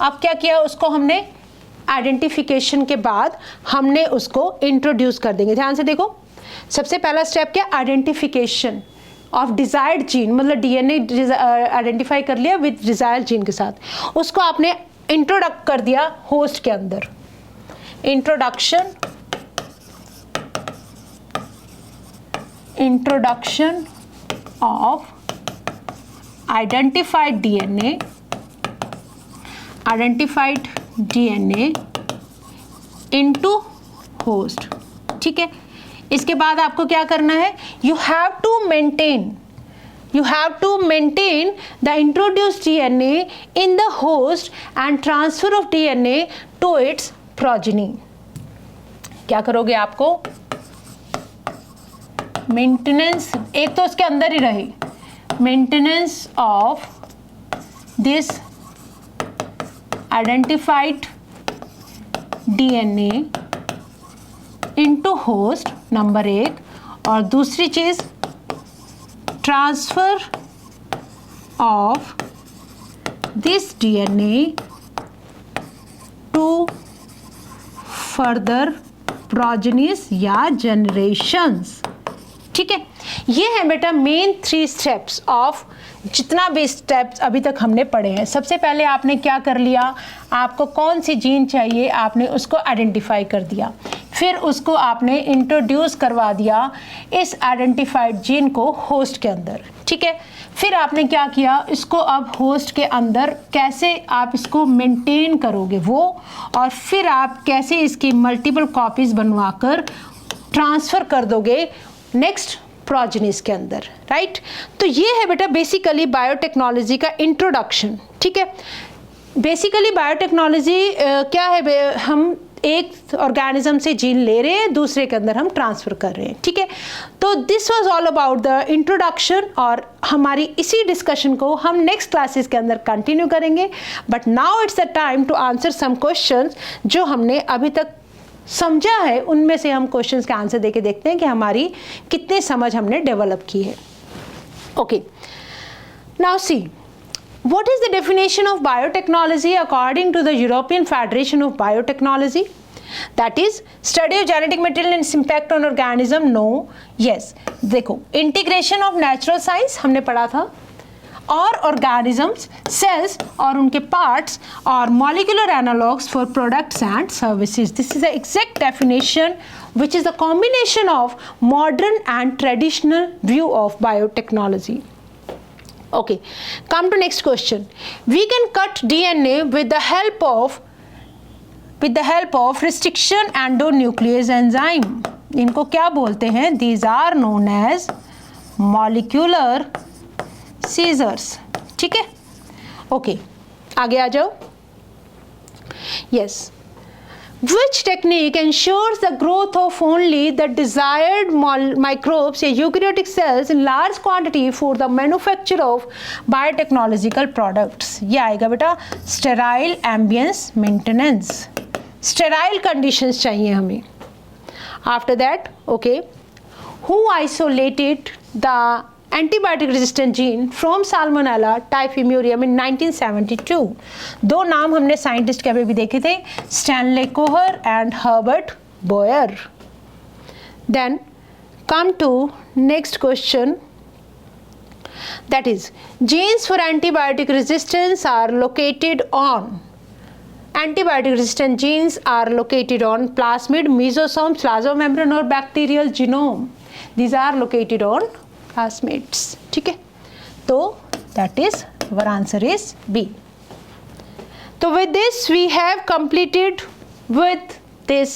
अब क्या किया, उसको हमने आइडेंटिफिकेशन के बाद हमने उसको इंट्रोड्यूस कर देंगे। ध्यान से देखो, सबसे पहला स्टेप क्या, आइडेंटिफिकेशन ऑफ डिजायर्ड जीन, मतलब डीएनए आइडेंटिफाई कर लिया विद डिजायर्ड जीन के साथ, उसको आपने इंट्रोडक्ट कर दिया होस्ट के अंदर। Introduction of identified DNA into host. ठीक है, इसके बाद आपको क्या करना है, you have to maintain the introduced DNA in the host and transfer of DNA to its progeny. क्या करोगे, आपको मेंटेनेंस, एक तो उसके अंदर ही रहे, maintenance of this identified DNA into host, number 1, और दूसरी चीज transfer of this DNA to further progenies या जनरेशंस। ठीक है, ये है बेटा मेन 3 स्टेप्स ऑफ जितना भी स्टेप्स अभी तक हमने पढ़े हैं। सबसे पहले आपने क्या कर लिया, आपको कौन सी जीन चाहिए आपने उसको आइडेंटिफाई कर दिया, फिर उसको आपने इंट्रोड्यूस करवा दिया इस आइडेंटिफाइड जीन को होस्ट के अंदर। ठीक है, फिर आपने क्या किया, इसको अब होस्ट के अंदर कैसे आप इसको मेंटेन करोगे वो, और फिर आप कैसे इसकी मल्टीपल कॉपीज बनवाकर ट्रांसफ़र कर दोगे नेक्स्ट प्रोजेनीज के अंदर। राइट, तो ये है बेटा बेसिकली बायोटेक्नोलॉजी का इंट्रोडक्शन। ठीक है, बेसिकली बायोटेक्नोलॉजी क्या है, हम एक ऑर्गेनिज्म से जीन ले रहे हैं, दूसरे के अंदर हम ट्रांसफ़र कर रहे हैं। ठीक है, तो this was all about the introduction, और हमारी इसी डिस्कशन को हम नेक्स्ट क्लासेस के अंदर कंटिन्यू करेंगे। But now it's the time to answer some questions जो हमने अभी तक समझा है, उनमें से हम क्वेश्चंस के आंसर देके देखते हैं कि हमारी कितनी समझ हमने डेवलप की है। Okay, now C, what is the definition of biotechnology according to the European Federation of Biotechnology? That is study of genetic material and its impact on organism. No, yes, देखो इंटीग्रेशन ऑफ नेचुरल साइंस हमने पढ़ा था, और organisms, sales और उनके parts और molecular analogues for products and services. This is the exact definition which is the combination of modern and traditional view of biotechnology. Okay, come to next question. We can cut DNA with the help of restriction endonuclease enzyme. इनको क्या बोलते हैं? These are known as molecular scissors. ठीक है? Okay, आगे आ जाओ. Yes. Which technique ensures the growth of only the desired microbes या eukaryotic cells in large quantity for the manufacture of biotechnological products? ये आएगा बेटा sterile ambience maintenance. Sterile conditions चाहिए हमें. After that, okay, who isolated the antibiotic resistant gene from Salmonella typhimurium in 1972? दो नाम हमने scientist के अभी भी देखे थे, स्टैनले कोहर and Herbert Boyer. Then come to next question, that is genes for antibiotic resistance are located on. Antibiotic resistant genes are located on plasmid, mesosome, plasmamembrane or bacterial genome. These are located on plasmids. ठीक है, तो that is our answer is B. So with this we have completed with this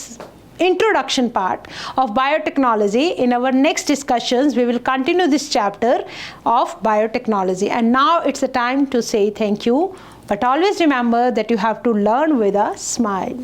introduction part of biotechnology. In our next discussions we will continue this chapter of biotechnology, and now it's the time to say thank you, but always remember that you have to learn with a smile.